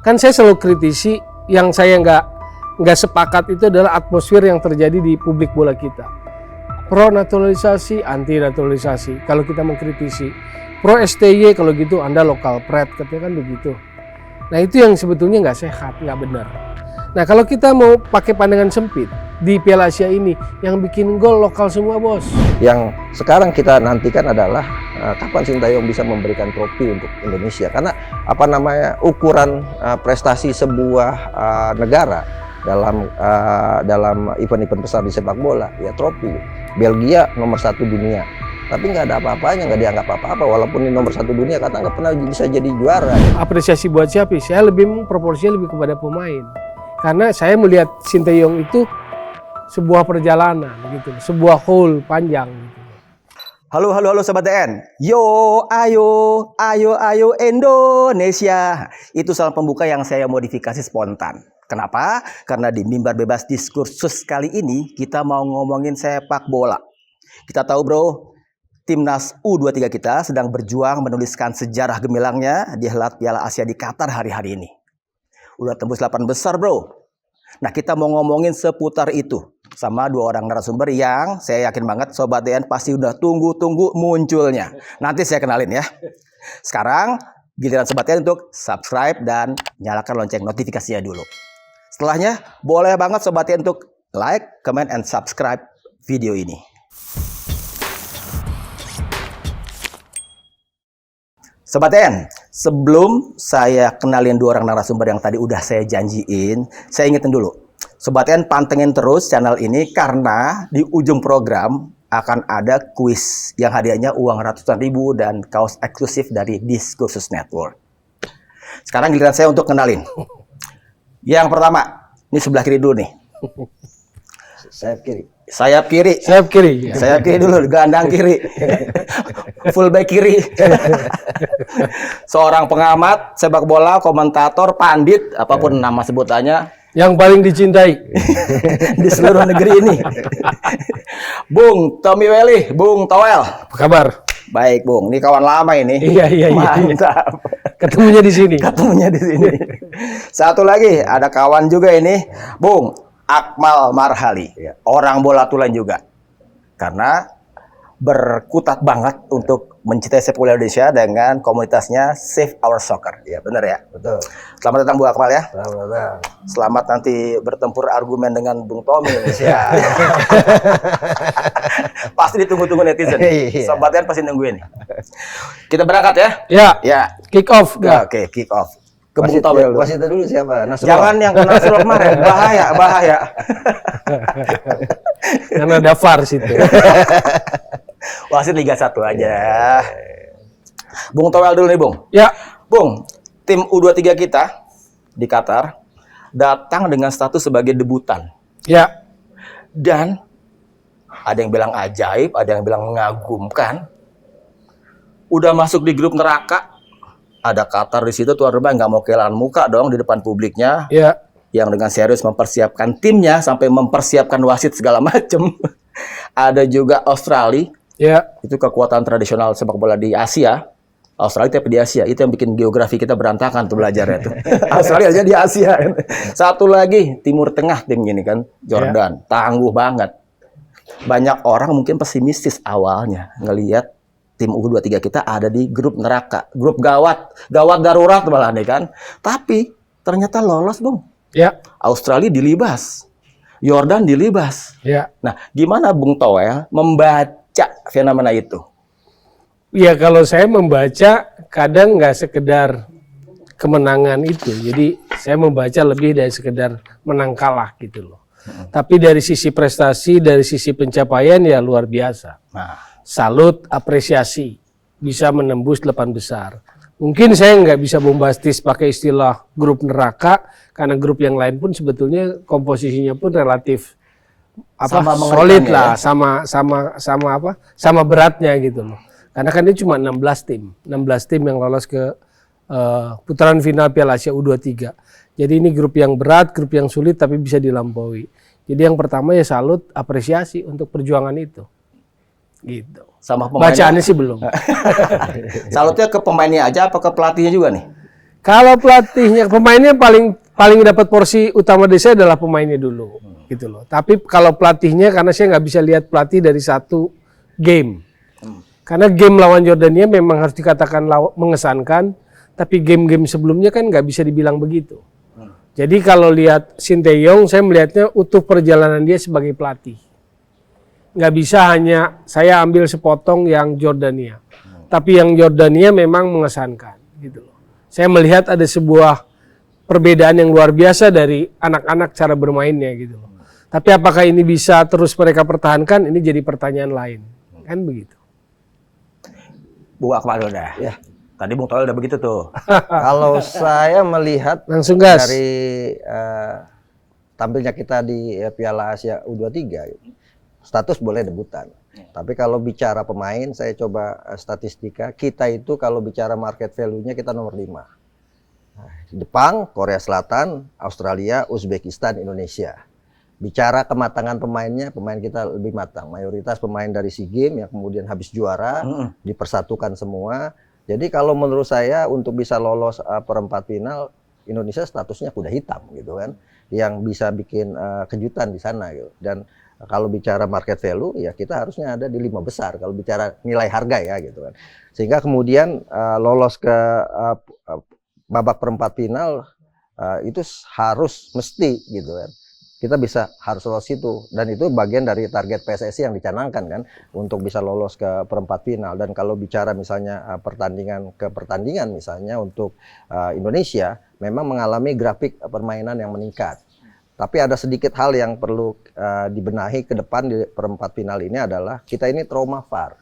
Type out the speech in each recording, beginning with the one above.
Kan saya selalu kritisi, yang saya nggak sepakat itu adalah atmosfer yang terjadi di publik bola kita. Pro naturalisasi, anti naturalisasi. Kalau kita mengkritisi, pro STY kalau gitu Anda lokal pride, katanya kan begitu. Nah itu yang sebetulnya nggak sehat, nggak benar. Nah kalau kita mau pakai pandangan sempit di Piala Asia ini, yang bikin gol lokal semua bos. Yang sekarang kita nantikan adalah kapan Sintayong bisa memberikan trofi untuk Indonesia. Karena ukuran prestasi sebuah negara dalam event-event besar di sepak bola, ya trofi. Belgia nomor 1 dunia, tapi nggak ada apa-apanya, nggak dianggap apa-apa walaupun ini nomor 1 dunia, karena nggak pernah bisa jadi juara. Apresiasi buat siapa? Saya proporsinya lebih kepada pemain, karena saya melihat Sintayong itu sebuah perjalanan gitu, sebuah haul panjang gitu. Halo Sobat DN. Yo, ayo Indonesia. Itu salam pembuka yang saya modifikasi spontan. Kenapa? Karena di Mimbar Bebas Diskursus kali ini kita mau ngomongin sepak bola. Kita tahu bro, timnas U23 kita sedang berjuang menuliskan sejarah gemilangnya di helat Piala Asia di Qatar hari-hari ini. Udah tembus 8 besar bro. Nah kita mau ngomongin seputar itu sama 2 orang narasumber yang saya yakin banget Sobat DN pasti udah tunggu-tunggu munculnya. Nanti saya kenalin ya. Sekarang giliran Sobat DN untuk subscribe dan nyalakan lonceng notifikasinya dulu. Setelahnya boleh banget Sobat DN untuk like, comment, and subscribe video ini. Sobat DN, sebelum saya kenalin 2 orang narasumber yang tadi udah saya janjiin, saya ingetin dulu. Sobat DN pantengin terus channel ini karena di ujung program akan ada kuis yang hadiahnya uang ratusan ribu dan kaos eksklusif dari Diskursus Network. Sekarang giliran saya untuk kenalin. Yang pertama, ini sebelah kiri dulu nih. Sayap kiri. Sayap kiri Dulu, gelandang kiri. Fullback kiri. Seorang pengamat sepak bola, komentator, pandit, apapun nama sebutannya, yang paling dicintai di seluruh negeri ini. Bung Tommy Welly, Bung Toel. Apa kabar? Baik, Bung. Ini kawan lama ini. Iya. Mantap. Ketemunya di sini. Satu lagi, ada kawan juga ini, Bung Akmal Marhali. Orang bola tulen juga. Karena berkutat banget untuk mencintai sepak bola Indonesia dengan komunitasnya Save Our Soccer. Ya, benar ya? Betul. Selamat datang Bu Akmal ya. Selamat. Selamat nanti bertempur argumen dengan Bung Tommy. Ya. Pasti ditunggu-tunggu netizen. Sobat kan pasti nungguin. Kita berangkat ya? Ya. Kick off. Oke, kick off. Ke Bung Tommy. Wasit dulu siapa? Nasrullah. Jangan yang ke Nasrullah kemarin. Bahaya. Karena ada VAR situ. Wasit Liga 1 aja. Bung Toel dulu nih, Bung. Ya. Bung, tim U23 kita di Qatar datang dengan status sebagai debutan. Ya. Dan ada yang bilang ajaib, ada yang bilang mengagumkan. Udah masuk di grup neraka. Ada Qatar di situ, tuan rumah nggak mau kehilangan muka dong di depan publiknya. Ya. Yang dengan serius mempersiapkan timnya sampai mempersiapkan wasit segala macem. Ada juga Australia. Ya. Itu kekuatan tradisional sepak bola di Asia. Australia tapi di Asia. Itu yang bikin geografi kita berantakan tuh belajarnya tuh. Australia aja di Asia. Satu lagi Timur Tengah tim ini kan, Jordan. Tangguh banget. Banyak orang mungkin pesimistis awalnya ngelihat tim U23 kita ada di grup neraka, grup gawat darurat malah nih kan. Tapi ternyata lolos, Bung. Ya. Australia dilibas. Jordan dilibas. Ya. Nah, gimana Bung Toel membaca fenomena itu? Ya kalau saya membaca kadang nggak sekedar kemenangan itu. Jadi saya membaca lebih dari sekedar menang kalah gitu loh. Tapi dari sisi prestasi, dari sisi pencapaian ya luar biasa. Nah, Salut, apresiasi, bisa menembus 8 besar. Mungkin saya nggak bisa bombastis pakai istilah grup neraka, karena grup yang lain pun sebetulnya komposisinya pun relatif solid lah, sama beratnya gitu loh. Karena kan ini cuma 16 tim yang lolos ke putaran final Piala Asia U23. Jadi ini grup yang berat, grup yang sulit tapi bisa dilampaui. Jadi yang pertama ya salut, apresiasi untuk perjuangan itu. Gitu. Sama pemainnya. Bacaannya sih belum. Salutnya ke pemainnya aja apa ke pelatihnya juga nih? Kalau pelatihnya, pemainnya paling dapat porsi utama dari saya adalah pemainnya dulu, gitu loh. Tapi kalau pelatihnya, karena saya nggak bisa lihat pelatih dari satu game, karena game lawan Jordania memang harus dikatakan mengesankan, tapi game-game sebelumnya kan nggak bisa dibilang begitu. Jadi kalau lihat Sinteyong, saya melihatnya utuh perjalanan dia sebagai pelatih. Nggak bisa hanya saya ambil sepotong yang Jordania, tapi yang Jordania memang mengesankan, gitu loh. Saya melihat ada sebuah perbedaan yang luar biasa dari anak-anak cara bermainnya gitu loh. Tapi apakah ini bisa terus mereka pertahankan? Ini jadi pertanyaan lain. Kan begitu. Bu Akmal udah. Ya. Tadi Bung Toel udah begitu tuh. Kalau saya melihat Langsung gas. dari tampilnya kita di Piala Asia U23, status boleh debutan. Tapi kalau bicara pemain, saya coba statistika, kita itu kalau bicara market value-nya kita nomor 5. Jepang, Korea Selatan, Australia, Uzbekistan, Indonesia. Bicara kematangan pemainnya, pemain kita lebih matang. Mayoritas pemain dari SEA Games yang kemudian habis juara, dipersatukan semua. Jadi kalau menurut saya untuk bisa lolos perempat final, Indonesia statusnya kuda hitam gitu kan, yang bisa bikin kejutan di sana gitu. Dan kalau bicara market value, ya kita harusnya ada di 5 besar kalau bicara nilai harga ya gitu kan. Sehingga kemudian lolos ke babak perempat final itu harus mesti gitu kan. Kita harus lolos itu, dan itu bagian dari target PSSI yang dicanangkan kan untuk bisa lolos ke perempat final. Dan kalau bicara misalnya pertandingan ke pertandingan misalnya untuk Indonesia memang mengalami grafik permainan yang meningkat. Tapi ada sedikit hal yang perlu dibenahi ke depan di perempat final ini adalah kita ini trauma VAR.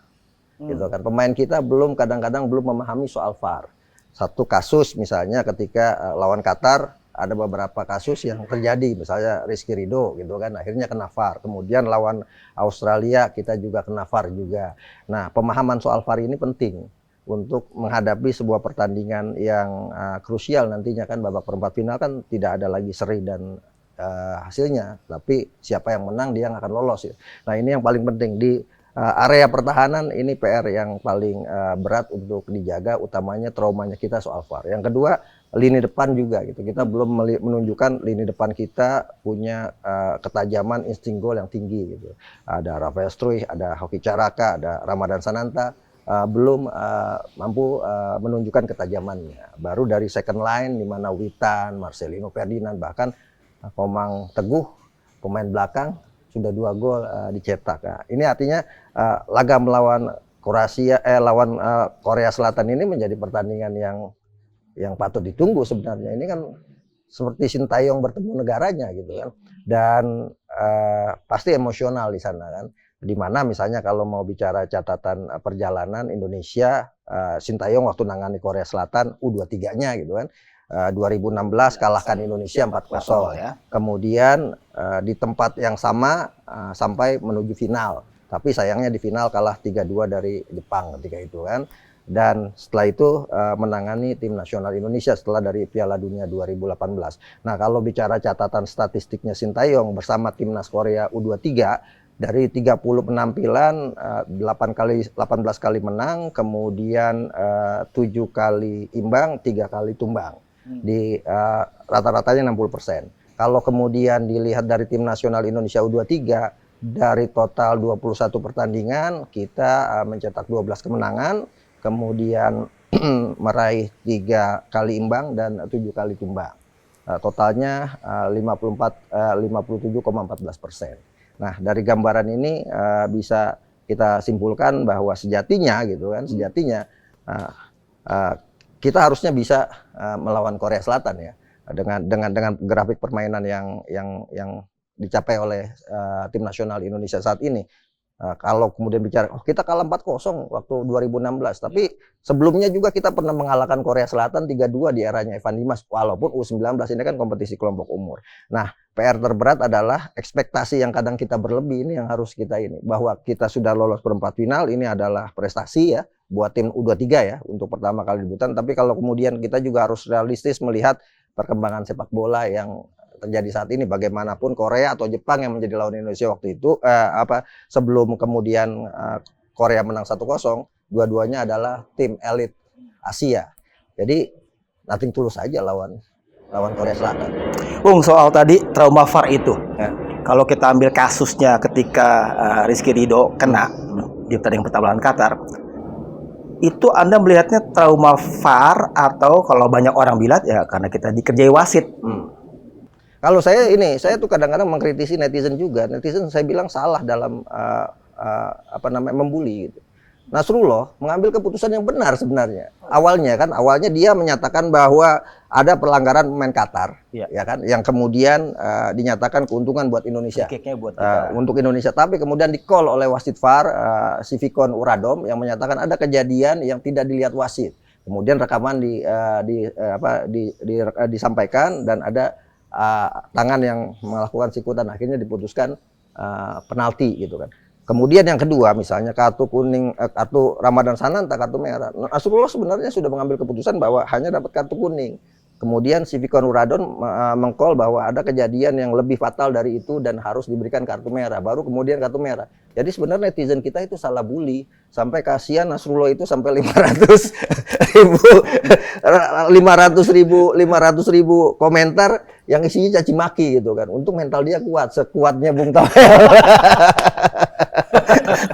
Gitu kan. Pemain kita kadang-kadang belum memahami soal VAR. Satu kasus misalnya ketika lawan Qatar ada beberapa kasus yang terjadi, misalnya Rizky Ridho gitu kan, akhirnya kena VAR. Kemudian lawan Australia kita juga kena VAR juga. Nah, pemahaman soal VAR ini penting untuk menghadapi sebuah pertandingan yang krusial nantinya kan, babak perempat final kan tidak ada lagi seri dan hasilnya, tapi siapa yang menang dia yang akan lolos ya. Nah, ini yang paling penting di area pertahanan, ini PR yang paling berat untuk dijaga, utamanya traumanya kita soal VAR. Yang kedua, lini depan juga gitu. Kita belum menunjukkan lini depan kita punya ketajaman insting gol yang tinggi gitu. Ada Rafael Struij, ada Hoki Caraka, ada Ramadan Sananta, belum mampu menunjukkan ketajamannya. Baru dari second line di mana Witan, Marcelino Ferdinand, bahkan Komang Teguh, pemain belakang sudah 2 gol dicetak. Nah, ini artinya laga melawan lawan Korea Selatan ini menjadi pertandingan yang patut ditunggu sebenarnya. Ini kan seperti Sintayong bertemu negaranya gitu kan. Dan pasti emosional di sana kan. Di mana misalnya kalau mau bicara catatan perjalanan Indonesia, Sintayong waktu nangani Korea Selatan U23-nya gitu kan. 2016 kalahkan Indonesia 4-0 ya. Kemudian di tempat yang sama sampai menuju final. Tapi sayangnya di final kalah 3-2 dari Jepang ketika itu kan. Dan setelah itu menangani tim nasional Indonesia setelah dari Piala Dunia 2018. Nah, kalau bicara catatan statistiknya Sintayong bersama timnas Korea U23, dari 30 penampilan 18 kali menang, kemudian 7 kali imbang, 3 kali tumbang. Di rata-ratanya 60%. Kalau kemudian dilihat dari tim nasional Indonesia U23, dari total 21 pertandingan kita mencetak 12 kemenangan, kemudian meraih 3 kali imbang dan 7 kali tumbang. Totalnya 57,14%. Nah, dari gambaran ini bisa kita simpulkan bahwa sejatinya gitu kan, kita harusnya bisa melawan Korea Selatan ya, dengan grafik permainan yang dicapai oleh tim nasional Indonesia saat ini. Kalau kemudian bicara kita kalah 4-0 waktu 2016, tapi sebelumnya juga kita pernah mengalahkan Korea Selatan 3-2 di eranya Evan Dimas, walaupun U19 ini kan kompetisi kelompok umur. Nah, PR terberat adalah ekspektasi yang kadang kita berlebih, ini yang harus kita bahwa kita sudah lolos perempat final, ini adalah prestasi ya buat tim U23 ya untuk pertama kali debutan. Tapi kalau kemudian kita juga harus realistis melihat perkembangan sepak bola yang terjadi saat ini, bagaimanapun Korea atau Jepang yang menjadi lawan Indonesia waktu itu sebelum kemudian Korea menang 1-0, dua-duanya adalah tim elit Asia. Jadi nothing tulus saja lawan Korea Selatan. Bung, soal tadi trauma VAR itu, ya. Kalau kita ambil kasusnya ketika Rizky Ridho kena di pertandingan pertama lawan Qatar, itu Anda melihatnya trauma VAR atau kalau banyak orang bilang ya karena kita dikerjai wasit? Kalau saya tuh kadang-kadang mengkritisi netizen juga. Netizen saya bilang salah dalam membuli gitu. Nasrullah mengambil keputusan yang benar sebenarnya. Awalnya dia menyatakan bahwa ada pelanggaran pemain Qatar, ya kan, yang kemudian dinyatakan keuntungan buat Indonesia, untuk Indonesia. Tapi kemudian di-call oleh wasit VAR, Sifikon Uradom, yang menyatakan ada kejadian yang tidak dilihat wasit. Kemudian rekaman disampaikan dan ada tangan yang melakukan sikutan, akhirnya diputuskan penalti gitu kan. Kemudian yang kedua, misalnya kartu kuning, kartu Ramadan Sananta, kartu merah. Nasrullah sebenarnya sudah mengambil keputusan bahwa hanya dapat kartu kuning. Kemudian Sifikon Uradon mengcall bahwa ada kejadian yang lebih fatal dari itu dan harus diberikan kartu merah. Baru kemudian kartu merah. Jadi sebenarnya netizen kita itu salah bully. Sampai kasihan Nasrullah itu sampai 500 ribu komentar yang isinya caci maki gitu kan. Untuk mental dia kuat, sekuatnya Bung Toel.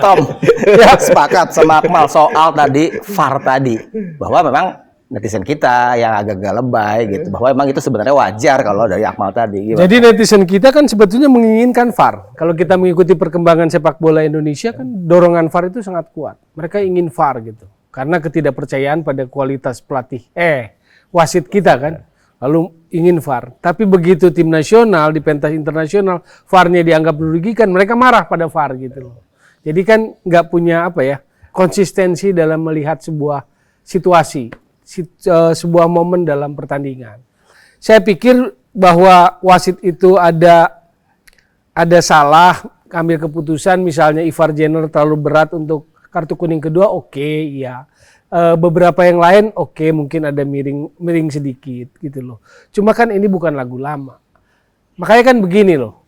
Tom, ya sepakat sama Akmal soal tadi VAR tadi, bahwa memang netizen kita yang agak-agak lebay gitu, bahwa memang itu sebenarnya wajar kalau dari Akmal tadi. Gimana? Jadi netizen kita kan sebetulnya menginginkan VAR. Kalau kita mengikuti perkembangan sepak bola Indonesia kan dorongan VAR itu sangat kuat. Mereka ingin VAR gitu, karena ketidakpercayaan pada kualitas pelatih, wasit kita kan. Lalu ingin VAR. Tapi begitu tim nasional di pentas internasional VAR-nya dianggap merugikan, mereka marah pada VAR gitu loh. Jadi kan nggak punya konsistensi dalam melihat sebuah situasi, sebuah momen dalam pertandingan. Saya pikir bahwa wasit itu ada salah ambil keputusan, misalnya Ivar Jenner terlalu berat untuk kartu kuning kedua, ya. Beberapa yang lain mungkin ada miring sedikit gitu loh. Cuma kan ini bukan lagu lama. Makanya kan begini loh.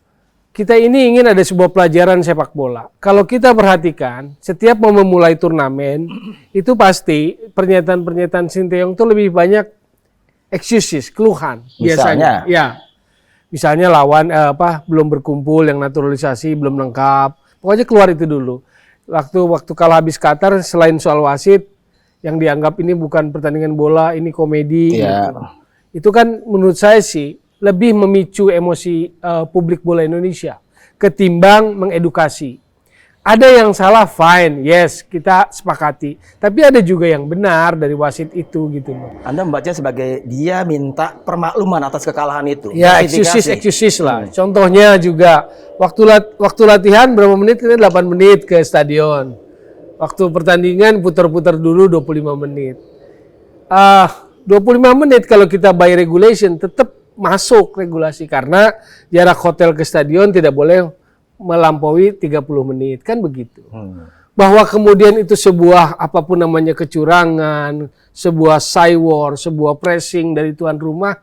Kita ini ingin ada sebuah pelajaran sepak bola. Kalau kita perhatikan, setiap mau memulai turnamen, itu pasti pernyataan-pernyataan Sinteyong itu lebih banyak excuses, keluhan biasanya. Ya. Misalnya lawan belum berkumpul, yang naturalisasi belum lengkap. Pokoknya keluar itu dulu. Waktu kalau habis Qatar, selain soal wasit yang dianggap ini bukan pertandingan bola, ini komedi. Gitu. Itu kan menurut saya sih lebih memicu emosi publik bola Indonesia ketimbang mengedukasi. Ada yang salah, fine, yes, kita sepakati. Tapi ada juga yang benar dari wasit itu gitu loh. Anda membaca sebagai dia minta permakluman atas kekalahan itu. Ya, excuses lah. Contohnya juga waktu latihan berapa menit? 8 menit ke stadion. Waktu pertandingan putar-putar dulu 25 menit. 25 menit kalau kita by regulation tetap masuk regulasi karena jarak hotel ke stadion tidak boleh melampaui 30 menit. Kan begitu. Bahwa kemudian itu sebuah apapun namanya kecurangan, sebuah cywar, sebuah pressing dari tuan rumah,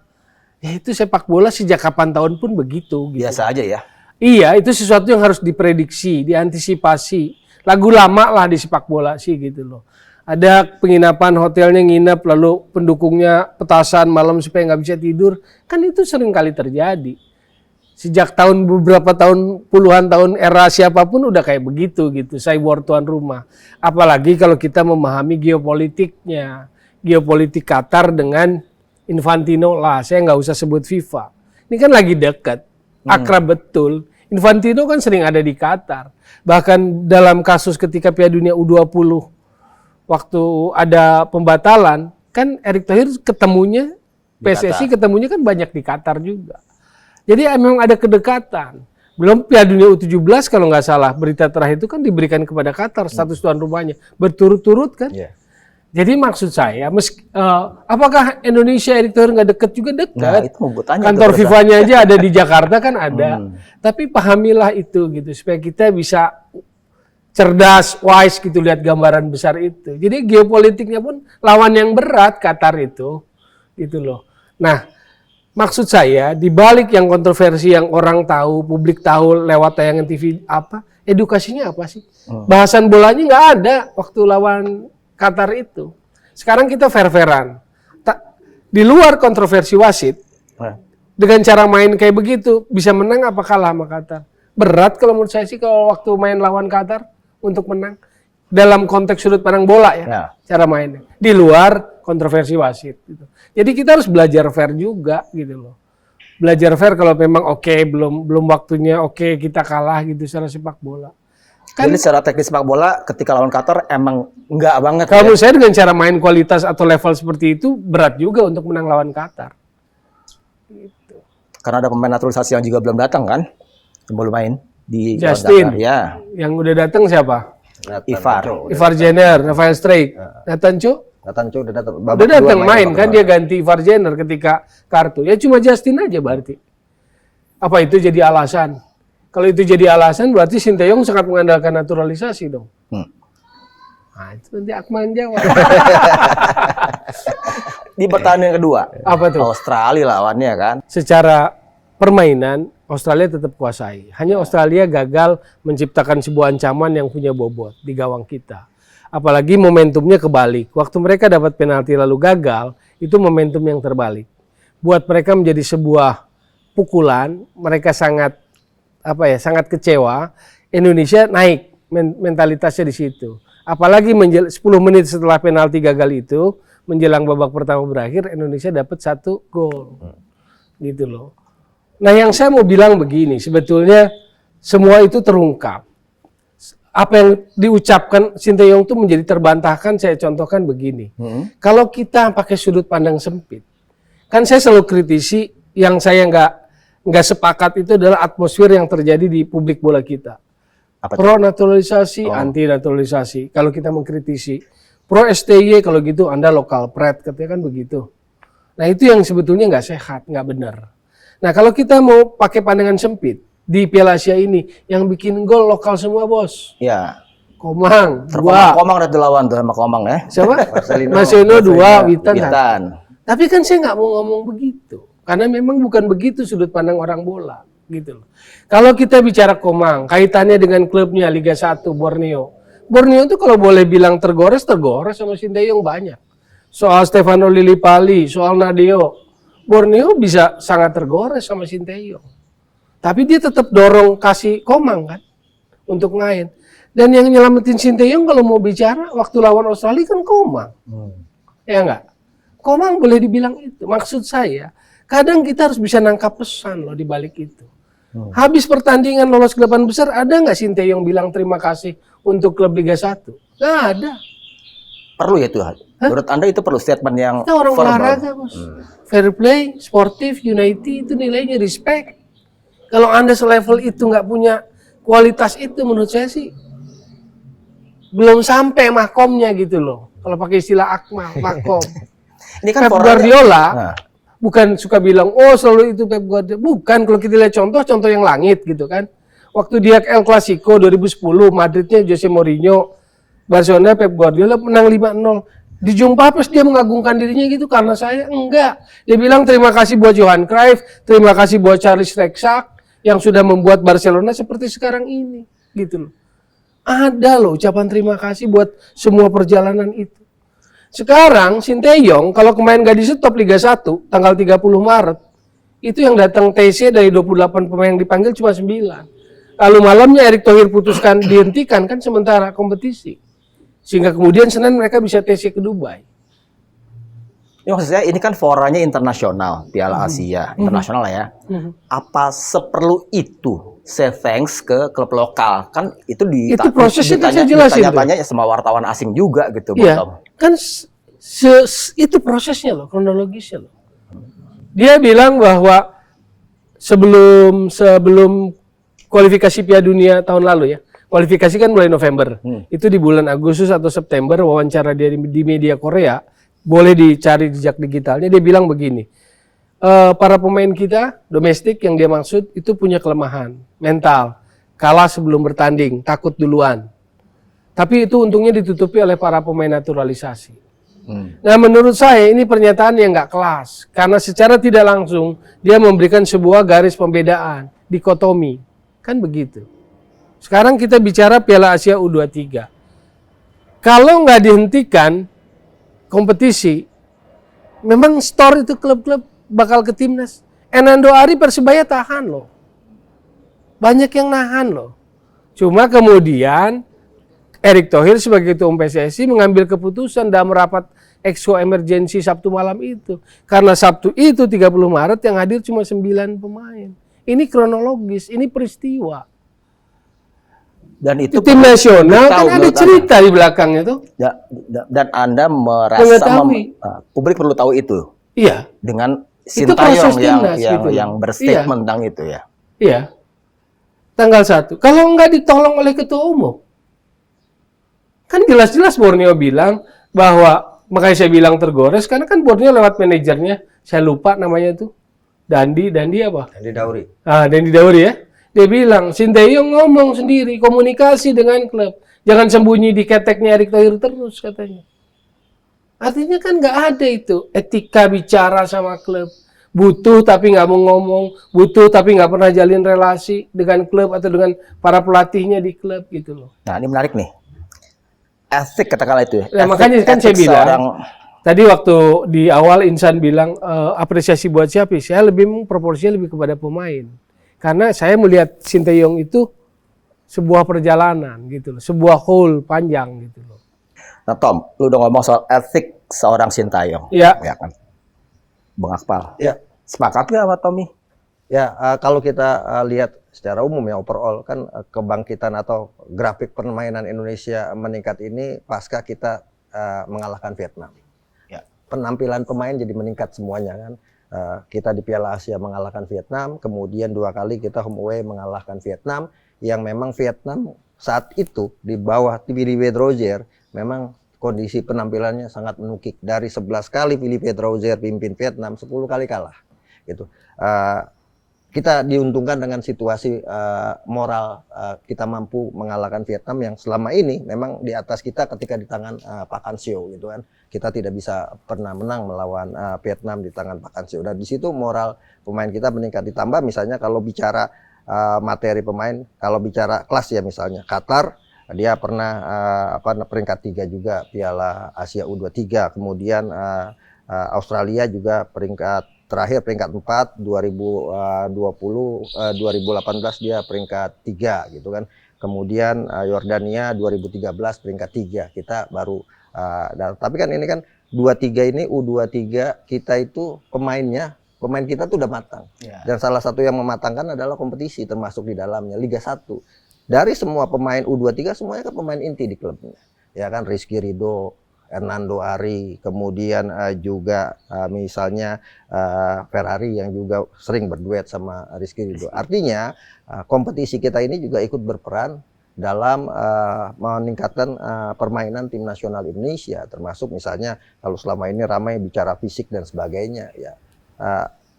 ya itu sepak bola sejak kapan tahun pun begitu. Gitu. Biasa aja ya? Iya, itu sesuatu yang harus diprediksi, diantisipasi. Lagu lama lah di sepak bola sih gitu loh. Ada penginapan, hotelnya nginep, lalu pendukungnya petasan malam supaya nggak bisa tidur. Kan itu sering kali terjadi. Sejak beberapa tahun, puluhan tahun era siapapun udah kayak begitu gitu. Cywar tuan rumah. Apalagi kalau kita memahami geopolitiknya. Geopolitik Qatar dengan Infantino lah. Saya nggak usah sebut FIFA. Ini kan lagi dekat. Akrab betul. Infantino kan sering ada di Qatar. Bahkan dalam kasus ketika Piala Dunia U20 waktu ada pembatalan, kan Erick Thohir ketemunya, PSSI ketemunya kan banyak di Qatar juga. Jadi memang ada kedekatan. Belum Piala Dunia U17 kalau nggak salah, berita terakhir itu kan diberikan kepada Qatar status tuan rumahnya. Berturut-turut kan. Yeah. Jadi maksud saya, apakah Indonesia Erick Thohir nggak deket juga? Deket. Nah, itu mau tanya. Kantor FIFA-nya aja ada di Jakarta kan ada. Tapi pahamilah itu gitu supaya kita bisa cerdas, wise gitu lihat gambaran besar itu. Jadi geopolitiknya pun lawan yang berat Qatar itu, gitu loh. Nah, maksud saya di balik yang kontroversi yang orang tahu, publik tahu lewat tayangan TV edukasinya apa sih? Bahasan bolanya nggak ada waktu lawan Qatar itu. Sekarang kita fair-fairan. di luar kontroversi wasit, Nah, dengan cara main kayak begitu, bisa menang apa kalah sama Qatar? Berat kalau menurut saya sih kalau waktu main lawan Qatar untuk menang. Dalam konteks sudut pandang bola ya, Ya. cara mainnya. Di luar kontroversi wasit. Gitu. Jadi kita harus belajar fair juga gitu loh. Belajar fair kalau memang oke, belum waktunya oke, kita kalah gitu secara sepak bola. Kan jadi secara teknis sepak bola ketika lawan Qatar emang enggak banget kalau ya. menurut saya dengan cara main kualitas atau level seperti itu berat juga untuk menang lawan Qatar. Karena ada pemain naturalisasi yang juga belum datang kan? Yang belum main di lawan Justin. Qatar. Ya, Yang udah datang siapa? Ivar. Ivar Jenner, Rafael Struijk, Nathan Cho. Nathan Cho udah datang. Udah datang main kan dia ganti Ivar Jenner ketika kartu. Ya cuma Justin aja berarti. Apa itu jadi alasan? Kalau itu jadi alasan berarti Sinteyong sangat mengandalkan naturalisasi dong. Nah, itu nanti Akmal jawab. Di pertandingan kedua, Apa tuh? Australia lawannya kan. Secara permainan Australia tetap kuasai. Hanya Australia gagal menciptakan sebuah ancaman yang punya bobot di gawang kita. Apalagi momentumnya kebalik. Waktu mereka dapat penalti lalu gagal, itu momentum yang terbalik. Buat mereka menjadi sebuah pukulan, mereka sangat sangat kecewa. Indonesia naik mentalitasnya di situ. Apalagi 10 menit setelah penalti gagal itu, menjelang babak pertama berakhir, Indonesia dapat 1 gol. Gitu loh. Nah, yang saya mau bilang begini, sebetulnya semua itu terungkap. Apa yang diucapkan Sinteyong itu menjadi terbantahkan, saya contohkan begini. Kalau kita pakai sudut pandang sempit, kan saya selalu kritisi yang saya nggak sepakat itu adalah atmosfer yang terjadi di publik bola kita. Apa Pro naturalisasi, anti naturalisasi. Kalau kita mengkritisi, pro STY kalau gitu Anda lokal pride, katanya kan begitu. Nah itu yang sebetulnya nggak sehat, nggak benar. Nah kalau kita mau pakai pandangan sempit di Piala Asia ini, yang bikin gol lokal semua bos. Ya. Komang, 2. Komang udah lawan tuh sama Komang ya. Siapa? Marcelino. Marcelino 2, Witan. Witan. Tapi kan saya nggak mau ngomong begitu. Karena memang bukan begitu sudut pandang orang bola. Gitu loh. Kalau kita bicara Komang, kaitannya dengan klubnya Liga 1 Borneo. Borneo itu kalau boleh bilang tergores sama Sinteyong banyak. Soal Stefano Lillipali, soal Nadeo. Borneo bisa sangat tergores sama Sinteyong. Tapi dia tetap dorong kasih Komang kan untuk main. Dan yang nyelamatin Sinteyong kalau mau bicara waktu lawan Australia kan Komang. Ya enggak? Komang boleh dibilang itu. Maksud saya, kadang kita harus bisa nangkap pesan loh di balik itu. Habis pertandingan lolos ke 8 besar, ada nggak Sinteyong bilang terima kasih untuk klub Liga 1? Nggak ada. Perlu ya itu. Menurut Anda itu perlu statement yang Kita orang verbal. olahraga bos. Fair play, sportif, unity itu nilainya respect. Kalau Anda selevel itu nggak punya kualitas itu menurut saya sih belum sampai makomnya gitu loh. Kalau pakai istilah Akmal, makom. Ini kan Pep foranya- Guardiola Nah. bukan suka bilang, oh selalu itu Pep Guardiola. Bukan, kalau kita lihat contoh yang langit gitu kan. Waktu dia El Clasico 2010, Madridnya Jose Mourinho, Barcelona Pep Guardiola menang 5-0. Di Jumpa pas dia mengagungkan dirinya gitu, karena saya enggak. Dia bilang terima kasih buat Johan Cruyff, terima kasih buat Charles Rexach yang sudah membuat Barcelona seperti sekarang ini. Gitu loh. Ada loh ucapan terima kasih buat semua perjalanan itu. Sekarang Sinteyong kalau kemarin gak di stop Liga 1 tanggal 30 Maret, itu yang datang TC dari 28 pemain yang dipanggil cuma 9. Lalu malamnya Erick Thohir putuskan dihentikan kan sementara kompetisi. Sehingga kemudian Senin mereka bisa TC ke Dubai. Ya, maksud saya ini kan foranya internasional, Piala Asia, internasional lah ya. Apa seperlu itu save thanks ke klub lokal? Kan itu Itu prosesnya kan saya jelasin tuh. ditanya sama wartawan asing juga gitu, Bang Iya, Tom. kan itu prosesnya loh, kronologisnya loh. Dia bilang bahwa sebelum kualifikasi Piala Dunia tahun lalu ya, kualifikasi kan mulai November, itu di bulan Agustus atau September wawancara dia di media Korea, boleh dicari jejak digitalnya, dia bilang begini, para pemain kita domestik yang dia maksud itu punya kelemahan mental, kalah sebelum bertanding, takut duluan. Tapi itu untungnya ditutupi oleh para pemain naturalisasi. Nah menurut saya ini pernyataan yang nggak kelas. Karena secara tidak langsung dia memberikan sebuah garis pembedaan, dikotomi. Kan begitu. Sekarang kita bicara Piala Asia U23. Kalau nggak dihentikan kompetisi, Memang store itu klub-klub bakal ke timnas. Enando Ari Persebaya tahan loh. Banyak yang nahan loh. Cuma kemudian Erick Thohir sebagai ketua umum PSSI mengambil keputusan dalam rapat exco emergency Sabtu malam itu. Karena Sabtu itu 30 Maret yang hadir cuma 9 pemain. Ini kronologis, ini peristiwa. Dan itu Di tim nasional tahu kan ada menurut cerita di belakangnya tuh. Ya, dan Anda merasa Mengetahui. publik perlu tahu itu Iya, dengan Itu proses Sintayong timnas, yang gitu. yang berstatement tentang itu ya. iya. Tanggal 1. Kalau nggak ditolong oleh ketua umum, kan jelas-jelas Borneo bilang bahwa, makanya saya bilang tergores, karena kan Borneo lewat manajernya, saya lupa namanya tuh, Dandi apa? Jadi Dauri. Dandi Dauri ya. Dia bilang, Sintayong ngomong sendiri, komunikasi dengan klub. Jangan sembunyi di keteknya Erick Thohir terus, katanya. Artinya kan nggak ada itu etika bicara sama klub. Butuh tapi nggak mau ngomong, butuh tapi nggak pernah jalin relasi dengan klub atau dengan para pelatihnya di klub gitu loh. Nah, ini menarik nih. Etik katakanlah itu ya. Nah, makanya kan saya bilang, seorang, tadi waktu di awal Insan bilang apresiasi buat siapa? Saya lebih proporsinya lebih kepada pemain. Karena saya melihat Sintayong itu sebuah perjalanan gitu loh, sebuah haul panjang gitu loh. nah Tom, lu udah ngomong soal etik seorang Sintayong. Iya. Ya kan? Bang Akpal. Ya. Sepakat nggak sama Tommy? Ya, kalau kita lihat secara umum ya overall kan kebangkitan atau grafik permainan Indonesia meningkat ini pasca kita mengalahkan Vietnam. Ya. Penampilan pemain jadi meningkat semuanya kan. Kita di Piala Asia mengalahkan Vietnam, kemudian 2 kali kita home away mengalahkan Vietnam, yang memang Vietnam saat itu di bawah Philippe Roger memang kondisi penampilannya sangat menukik. Dari 11 kali Philippe Roger pimpin Vietnam, 10 kali kalah. Gitu. Kita diuntungkan dengan situasi moral kita mampu mengalahkan Vietnam yang selama ini memang di atas kita ketika di tangan Pak Hang-seo gitu kan. Kita tidak bisa pernah menang melawan Vietnam di tangan Pak Hang-seo. Dan di situ moral pemain kita meningkat, ditambah misalnya kalau bicara materi pemain, kalau bicara kelas ya misalnya Qatar dia pernah peringkat 3 juga Piala Asia U23, kemudian Australia juga peringkat terakhir peringkat 4, 2018 dia peringkat 3 gitu kan. Kemudian Yordania 2013 peringkat 3. Kita baru tapi kan ini kan 23 ini U23 kita itu pemain kita tuh udah matang. Ya. Dan salah satu yang mematangkan adalah kompetisi termasuk di dalamnya Liga 1. Dari semua pemain U23 semuanya kan pemain inti di klubnya. Ya kan Rizky Ridho, Hernando Ari, kemudian juga misalnya Ferrari yang juga sering berduet sama Rizky Ridho. Artinya kompetisi kita ini juga ikut berperan dalam meningkatkan permainan tim nasional Indonesia, termasuk misalnya kalau selama ini ramai bicara fisik dan sebagainya ya.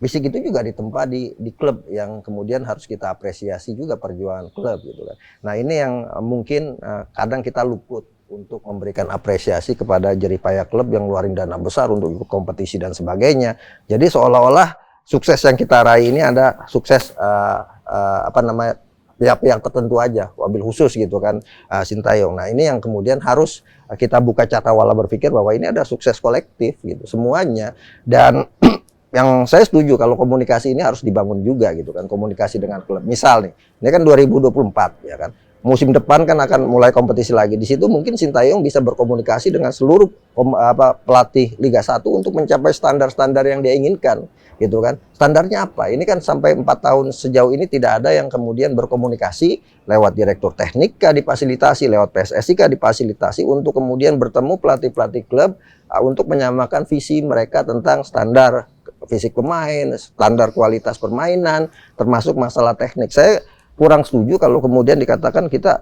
Fisik itu juga ditempa di klub yang kemudian harus kita apresiasi juga perjuangan klub gitu kan. Nah, ini yang mungkin kadang kita luput untuk memberikan apresiasi kepada jeripaya klub yang ngeluarin dana besar untuk ikut kompetisi dan sebagainya. Jadi seolah-olah sukses yang kita raih ini ada sukses pihak-pihak tertentu aja, wabil khusus gitu kan, Sintayong. Nah, ini yang kemudian harus kita buka cakrawala berpikir bahwa ini ada sukses kolektif gitu semuanya. Dan yang saya setuju kalau komunikasi ini harus dibangun juga gitu kan, komunikasi dengan klub. Misal nih, ini kan 2024 ya kan. Musim depan kan akan mulai kompetisi lagi. Di situ mungkin Sintayong bisa berkomunikasi dengan seluruh pelatih Liga 1 untuk mencapai standar-standar yang dia inginkan, gitu kan. Standarnya apa? Ini kan sampai 4 tahun sejauh ini tidak ada yang kemudian berkomunikasi lewat direktur teknik kah difasilitasi, lewat PSSI kah difasilitasi untuk kemudian bertemu pelatih-pelatih klub untuk menyamakan visi mereka tentang standar fisik pemain, standar kualitas permainan, termasuk masalah teknik. Saya kurang setuju kalau kemudian dikatakan kita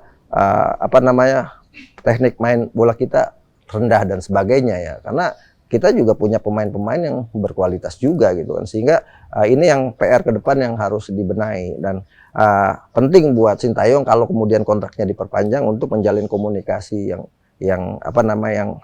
teknik main bola kita rendah dan sebagainya ya, karena kita juga punya pemain-pemain yang berkualitas juga gitu kan, sehingga ini yang PR ke depan yang harus dibenahi. Dan penting buat Sintayong kalau kemudian kontraknya diperpanjang untuk menjalin komunikasi yang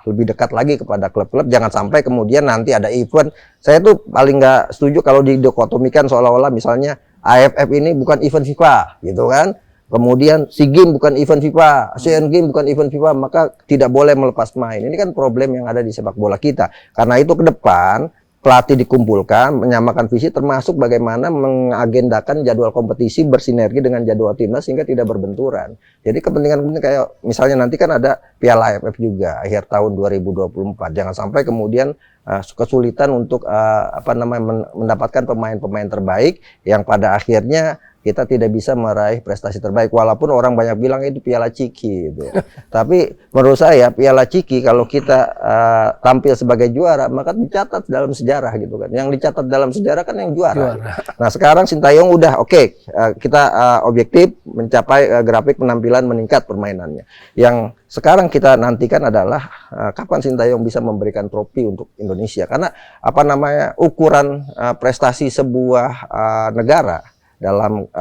lebih dekat lagi kepada klub-klub. Jangan sampai kemudian nanti ada event, saya tuh paling nggak setuju kalau didikotomikan seolah-olah misalnya AFF ini bukan event FIFA gitu kan, kemudian SEA Games bukan event FIFA, Asian Games bukan event FIFA, maka tidak boleh melepas main. Ini kan problem yang ada di sepak bola kita. Karena itu ke depan pelatih dikumpulkan, menyamakan visi, termasuk bagaimana mengagendakan jadwal kompetisi bersinergi dengan jadwal timnas sehingga tidak berbenturan. Jadi kepentingan kayak misalnya nanti kan ada Piala AFF juga akhir tahun 2024. Jangan sampai kemudian kesulitan untuk mendapatkan pemain-pemain terbaik yang pada akhirnya kita tidak bisa meraih prestasi terbaik, walaupun orang banyak bilang itu Piala Ciki gitu. Tapi menurut saya Piala Ciki kalau kita tampil sebagai juara maka dicatat dalam sejarah gitu kan. Yang dicatat dalam sejarah kan yang juara. Nah sekarang Sintayong udah oke, kita objektif mencapai grafik penampilan meningkat permainannya. Yang sekarang kita nantikan adalah kapan Sintayong bisa memberikan trofi untuk Indonesia, karena ukuran prestasi sebuah negara dalam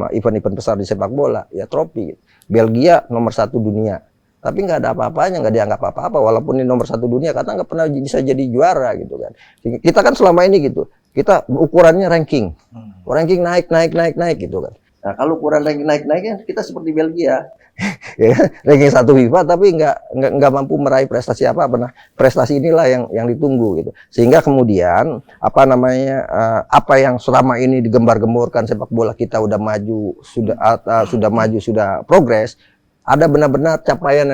event-event besar di sepak bola ya trofi. Belgia nomor 1 dunia, tapi nggak ada apa-apanya, nggak dianggap apa-apa walaupun ini nomor 1 dunia karena nggak pernah bisa jadi juara gitu kan. Kita kan selama ini gitu, kita ukurannya ranking naik gitu kan. Nah kalau ukuran ranking naiknya kita seperti Belgia ya, ranking 1 FIFA tapi nggak mampu meraih prestasi apa-apa. Nah, prestasi inilah yang ditunggu gitu. Sehingga kemudian apa yang selama ini digembar-gemborkan sepak bola kita udah maju, sudah progres, ada benar-benar capaian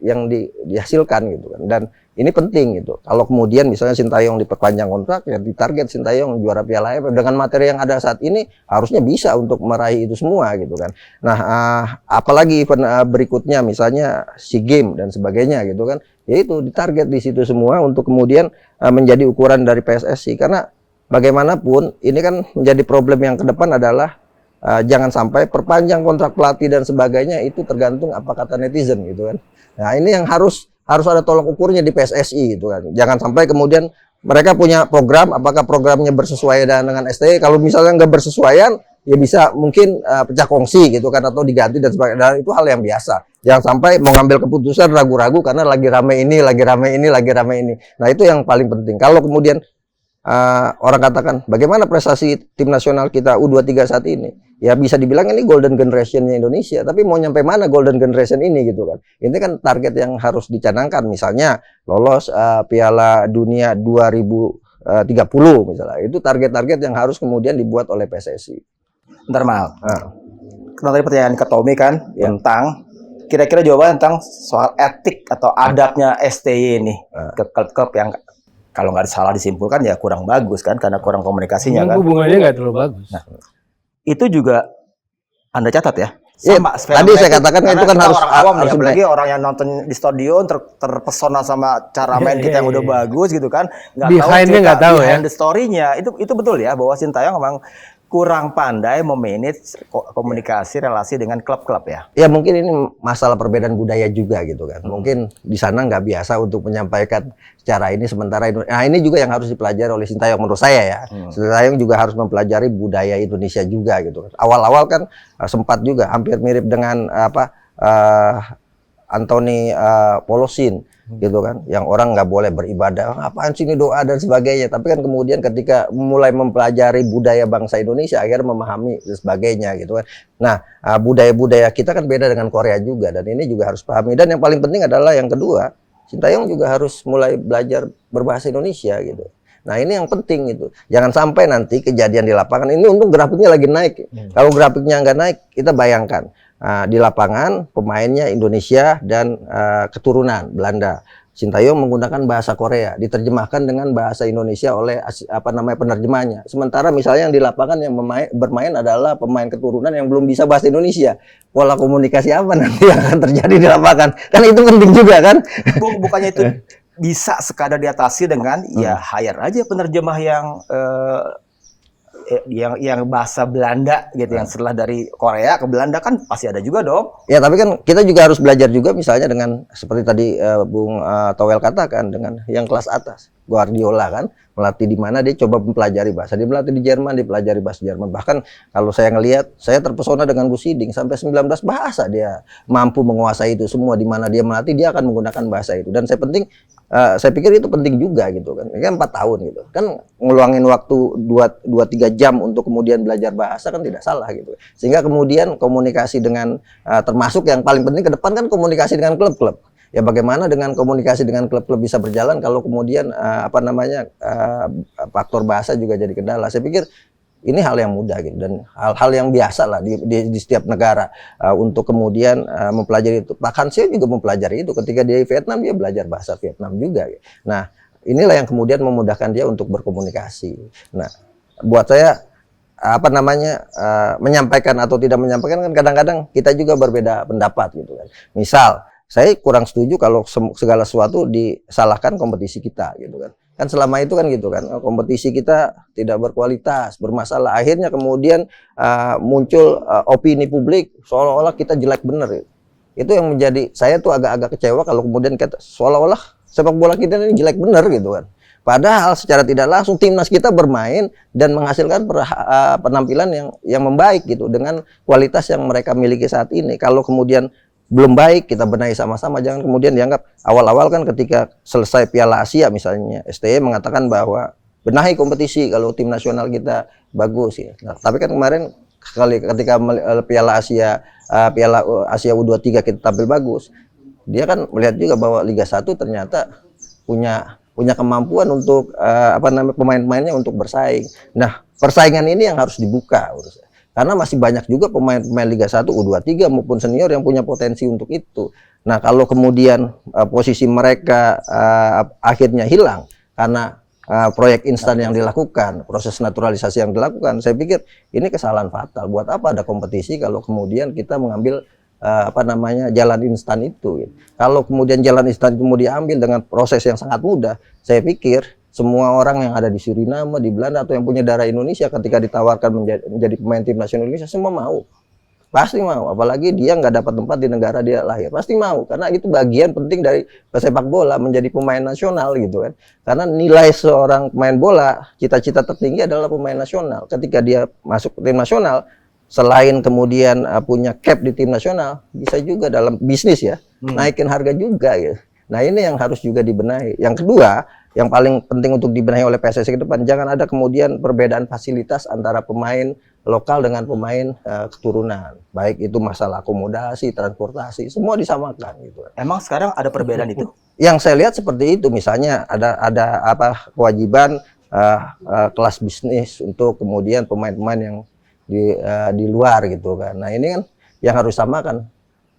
yang dihasilkan gitu kan. Dan ini penting gitu. Kalau kemudian misalnya Sintayong diperpanjang kontrak, ya ditarget Sintayong juara Piala AFF dengan materi yang ada saat ini harusnya bisa untuk meraih itu semua gitu kan. Nah, apalagi event berikutnya misalnya SEA Games dan sebagainya gitu kan. Ya itu ditarget di situ semua untuk kemudian menjadi ukuran dari PSSI, karena bagaimanapun ini kan menjadi problem yang ke depan adalah jangan sampai perpanjang kontrak pelatih dan sebagainya itu tergantung apa kata netizen gitu kan. Nah, ini yang harus ada tolak ukurnya di PSSI gitu kan. Jangan sampai kemudian mereka punya program, apakah programnya bersesuaian dengan STI. Kalau misalnya nggak bersesuaian, ya bisa mungkin pecah kongsi gitu kan, atau diganti dan sebagainya. Dan itu hal yang biasa. Jangan sampai mau ngambil keputusan ragu-ragu karena lagi rame ini. Nah itu yang paling penting. Kalau kemudian orang katakan bagaimana prestasi tim nasional kita U23 saat ini, ya bisa dibilang ini golden generationnya Indonesia, tapi mau nyampe mana golden generation ini gitu kan. Ini kan target yang harus dicanangkan, misalnya lolos Piala Dunia 2030 misalnya, itu target-target yang harus kemudian dibuat oleh PSSI. Bentar Mal, kita tadi pertanyaan ke Tommy kan tentang kira-kira jawaban tentang soal etik atau adabnya STY ini ke klub-klub yang kalau nggak salah disimpulkan ya kurang bagus kan, karena kurang komunikasinya kan. Hubungannya nggak terlalu bagus. Nah, itu juga Anda catat ya? Sama, tadi saya katakan itu kan harus orang awam ya, apalagi orang yang nonton di stadion terpesona sama cara main kita yang udah bagus gitu kan, nggak tahu behind the story-nya. Itu betul ya, bahwa Sintayong memang kurang pandai memanage komunikasi relasi dengan klub-klub ya. Ya mungkin ini masalah perbedaan budaya juga gitu kan. Mungkin di sana nggak biasa untuk menyampaikan secara ini, sementara ini juga yang harus dipelajari oleh Sintayong menurut saya ya. Sintayong juga harus mempelajari budaya Indonesia juga gitu kan. Awal-awal kan sempat juga hampir mirip dengan Anthony Polosin gitu kan, yang orang nggak boleh beribadah, apaan sih ini doa dan sebagainya. Tapi kan kemudian ketika mulai mempelajari budaya bangsa Indonesia, akhirnya memahami dan sebagainya gitu kan. Nah, budaya-budaya kita kan beda dengan Korea juga, dan ini juga harus pahami. Dan yang paling penting adalah yang kedua, Sintayong juga harus mulai belajar berbahasa Indonesia gitu. Nah ini yang penting itu, jangan sampai nanti kejadian di lapangan ini, untung grafiknya lagi naik. Kalau grafiknya nggak naik, kita bayangkan di lapangan pemainnya Indonesia dan keturunan Belanda. Sintayong menggunakan bahasa Korea, diterjemahkan dengan bahasa Indonesia oleh penerjemahnya. Sementara misalnya yang di lapangan yang bermain adalah pemain keturunan yang belum bisa bahasa Indonesia. Pola komunikasi apa nanti yang akan terjadi di lapangan? Kan itu penting juga kan? Bukannya itu bisa sekadar diatasi dengan ya hire aja penerjemah yang bahasa Belanda gitu, yang setelah dari Korea ke Belanda kan pasti ada juga dong. Ya tapi kan kita juga harus belajar juga misalnya dengan seperti tadi Bung Towel katakan, dengan yang kelas atas. Guardiola kan melatih di mana dia coba mempelajari bahasa. Dia melatih di Jerman, dia pelajari bahasa Jerman. Bahkan kalau saya ngelihat, saya terpesona dengan Gus Hiding, sampai 19 bahasa dia mampu menguasai itu semua. Di mana dia melatih, dia akan menggunakan bahasa itu. Dan saya pikir itu penting juga gitu kan. Ini kan 4 tahun gitu. Kan ngeluangin waktu 2-3 jam untuk kemudian belajar bahasa kan tidak salah gitu. Sehingga kemudian komunikasi dengan termasuk yang paling penting ke depan kan komunikasi dengan klub-klub. Ya bagaimana dengan komunikasi dengan klub-klub bisa berjalan kalau kemudian faktor bahasa juga jadi kendala. Saya pikir ini hal yang mudah gitu dan hal-hal yang biasa lah di setiap negara untuk kemudian mempelajari itu. Bahkan saya juga mempelajari itu ketika dia di Vietnam, dia belajar bahasa Vietnam juga. Gitu. Nah, inilah yang kemudian memudahkan dia untuk berkomunikasi. Nah, buat saya menyampaikan atau tidak menyampaikan kan kadang-kadang kita juga berbeda pendapat gitu kan. Misal saya kurang setuju kalau segala sesuatu disalahkan kompetisi kita gitu kan. Kan selama itu kan gitu kan, kompetisi kita tidak berkualitas, bermasalah. Akhirnya kemudian muncul opini publik seolah-olah kita jelek bener. Gitu. Itu yang menjadi saya tuh agak-agak kecewa kalau kemudian seolah-olah sepak bola kita ini jelek bener gitu kan. Padahal secara tidak langsung timnas kita bermain dan menghasilkan penampilan yang membaik gitu dengan kualitas yang mereka miliki saat ini. Kalau kemudian belum baik, kita benahi sama-sama. Jangan kemudian dianggap awal-awal kan ketika selesai Piala Asia misalnya, STY mengatakan bahwa benahi kompetisi kalau tim nasional kita bagus ya. Nah, tapi kan kemarin ketika Piala Asia U23 kita tampil bagus, dia kan melihat juga bahwa Liga 1 ternyata punya kemampuan untuk pemain-pemainnya untuk bersaing. Nah, persaingan ini yang harus dibuka karena masih banyak juga pemain-pemain Liga 1 U23 maupun senior yang punya potensi untuk itu. Nah, kalau kemudian posisi mereka akhirnya hilang karena proyek instan yang dilakukan, proses naturalisasi yang dilakukan, saya pikir ini kesalahan fatal. Buat apa ada kompetisi kalau kemudian kita mengambil jalan instan itu. Gitu. Kalau kemudian jalan instan itu mau diambil dengan proses yang sangat mudah, saya pikir semua orang yang ada di Suriname, di Belanda atau yang punya darah Indonesia ketika ditawarkan menjadi pemain tim nasional Indonesia semua mau. Pasti mau, apalagi dia nggak dapat tempat di negara dia lahir. Pasti mau, karena itu bagian penting dari sepak bola menjadi pemain nasional gitu kan. Karena nilai seorang pemain bola, cita-cita tertinggi adalah pemain nasional. Ketika dia masuk tim nasional, selain kemudian punya cap di tim nasional, bisa juga dalam bisnis ya, naikin harga juga ya. Nah ini yang harus juga dibenahi. Yang kedua, yang paling penting untuk dibenahi oleh PSSI ke depan, jangan ada kemudian perbedaan fasilitas antara pemain lokal dengan pemain keturunan. Baik itu masalah akomodasi, transportasi, semua disamakan gitu. Emang sekarang ada perbedaan itu? Yang saya lihat seperti itu, misalnya ada kewajiban kelas bisnis untuk kemudian pemain-pemain yang di luar gitu kan. Nah ini kan yang harus samakan.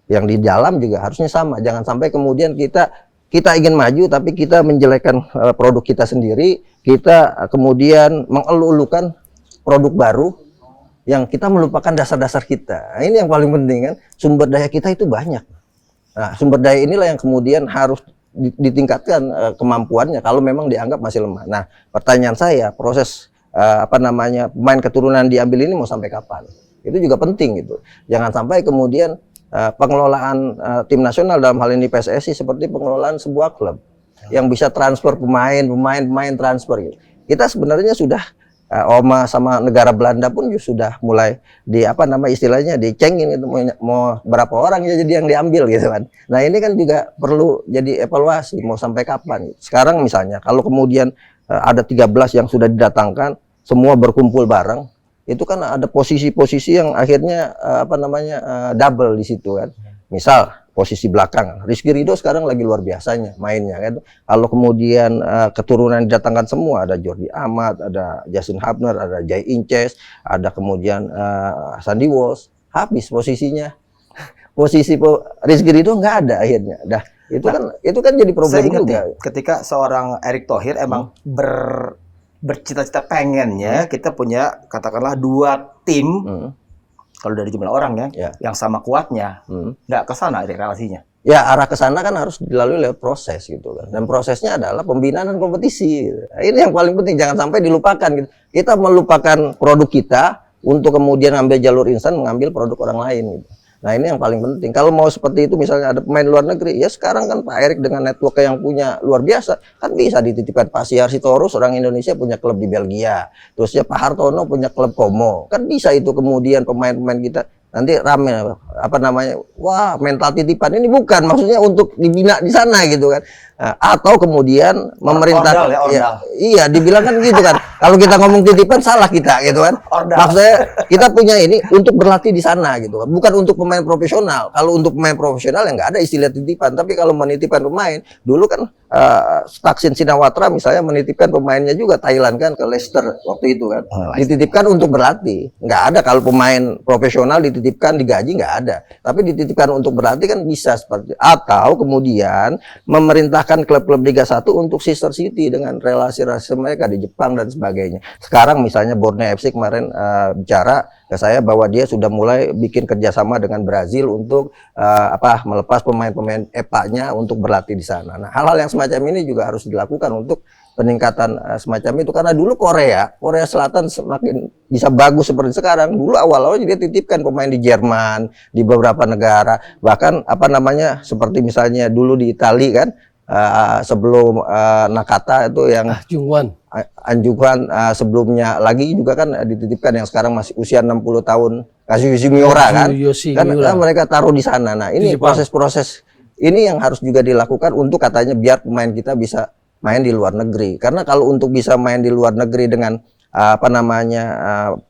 Yang di dalam juga harusnya sama. Jangan sampai kemudian kita ingin maju tapi kita menjelekkan produk kita sendiri, kita kemudian mengeluh-elukan produk baru yang kita melupakan dasar-dasar kita. Nah, ini yang paling penting kan, sumber daya kita itu banyak. Nah, sumber daya inilah yang kemudian harus ditingkatkan kemampuannya kalau memang dianggap masih lemah. Nah, pertanyaan saya, proses pemain keturunan diambil ini mau sampai kapan? Itu juga penting gitu. Jangan sampai kemudian pengelolaan tim nasional dalam hal ini PSSI seperti pengelolaan sebuah klub yang bisa transfer pemain transfer gitu. Kita sebenarnya sudah Oma sama negara Belanda pun sudah mulai istilahnya dicengin gitu, mau berapa orang ya jadi yang diambil gitu kan. Nah, ini kan juga perlu jadi evaluasi mau sampai kapan. Sekarang misalnya kalau kemudian ada 13 yang sudah didatangkan, semua berkumpul bareng, itu kan ada posisi-posisi yang akhirnya double di situ kan. Misal posisi belakang, Rizky Ridho sekarang lagi luar biasanya mainnya kan. Kalau kemudian keturunan didatangkan semua, ada Jordi Amat, ada Justin Hubner, ada Jai Inces, ada kemudian Sandy Walsh, habis posisinya. Posisi Rizky Ridho nggak ada akhirnya. Dah itu kan jadi problem juga. Ketika seorang Erick Thohir emang bercita-cita pengennya kita punya katakanlah 2 tim kalau dari jumlah orang ya yang sama kuatnya, nggak ke sana relasinya. Ya arah ke sana kan harus dilalui lewat proses gitu kan, dan prosesnya adalah pembinaan dan kompetisi. Ini yang paling penting, jangan sampai dilupakan gitu. Kita melupakan produk kita untuk kemudian ambil jalur instan mengambil produk orang lain gitu. Nah ini yang paling penting. Kalau mau seperti itu misalnya ada pemain luar negeri, ya sekarang kan Pak Erick dengan network yang punya luar biasa, kan bisa dititipkan. Pak Siar Sitorus orang Indonesia punya klub di Belgia, terus ya Pak Hartono punya klub Como, kan bisa itu kemudian pemain-pemain kita nanti rame wah mental titipan ini bukan maksudnya untuk dibina di sana gitu kan. Atau kemudian memerintah Ordal ya, ordal. iya dibilang kan gitu kan. Kalau kita ngomong titipan salah kita gitu kan. Ordal. Maksudnya kita punya ini untuk berlatih di sana gitu kan. Bukan untuk pemain profesional. Kalau untuk pemain profesional ya nggak ada istilah titipan. Tapi kalau menitipkan pemain, dulu kan Thaksin Shinawatra misalnya menitipkan pemainnya juga Thailand kan ke Leicester waktu itu kan. Dititipkan untuk berlatih. Nggak ada kalau pemain profesional dititipkan digaji nggak ada. Tapi dititipkan untuk berlatih kan bisa seperti atau kemudian memerintahkan klub-klub Liga 1 untuk sister city dengan relasi-relasi mereka di Jepang dan sebagainya. Sekarang misalnya Borneo FC kemarin bicara ke saya bahwa dia sudah mulai bikin kerjasama dengan Brazil untuk melepas pemain-pemain EPA-nya untuk berlatih di sana. Nah, hal-hal yang semacam ini juga harus dilakukan untuk peningkatan semacam itu karena dulu Korea Selatan semakin bisa bagus seperti sekarang. Dulu awal-awal dia titipkan pemain di Jerman, di beberapa negara, bahkan seperti misalnya dulu di Italia kan sebelum Nakata itu yang Anjuan sebelumnya lagi juga kan dititipkan yang sekarang masih usia 60 tahun Kazuyoshi Miura kan mereka taruh di sana. Nah, ini proses-proses ini yang harus juga dilakukan untuk katanya biar pemain kita bisa main di luar negeri. Karena kalau untuk bisa main di luar negeri dengan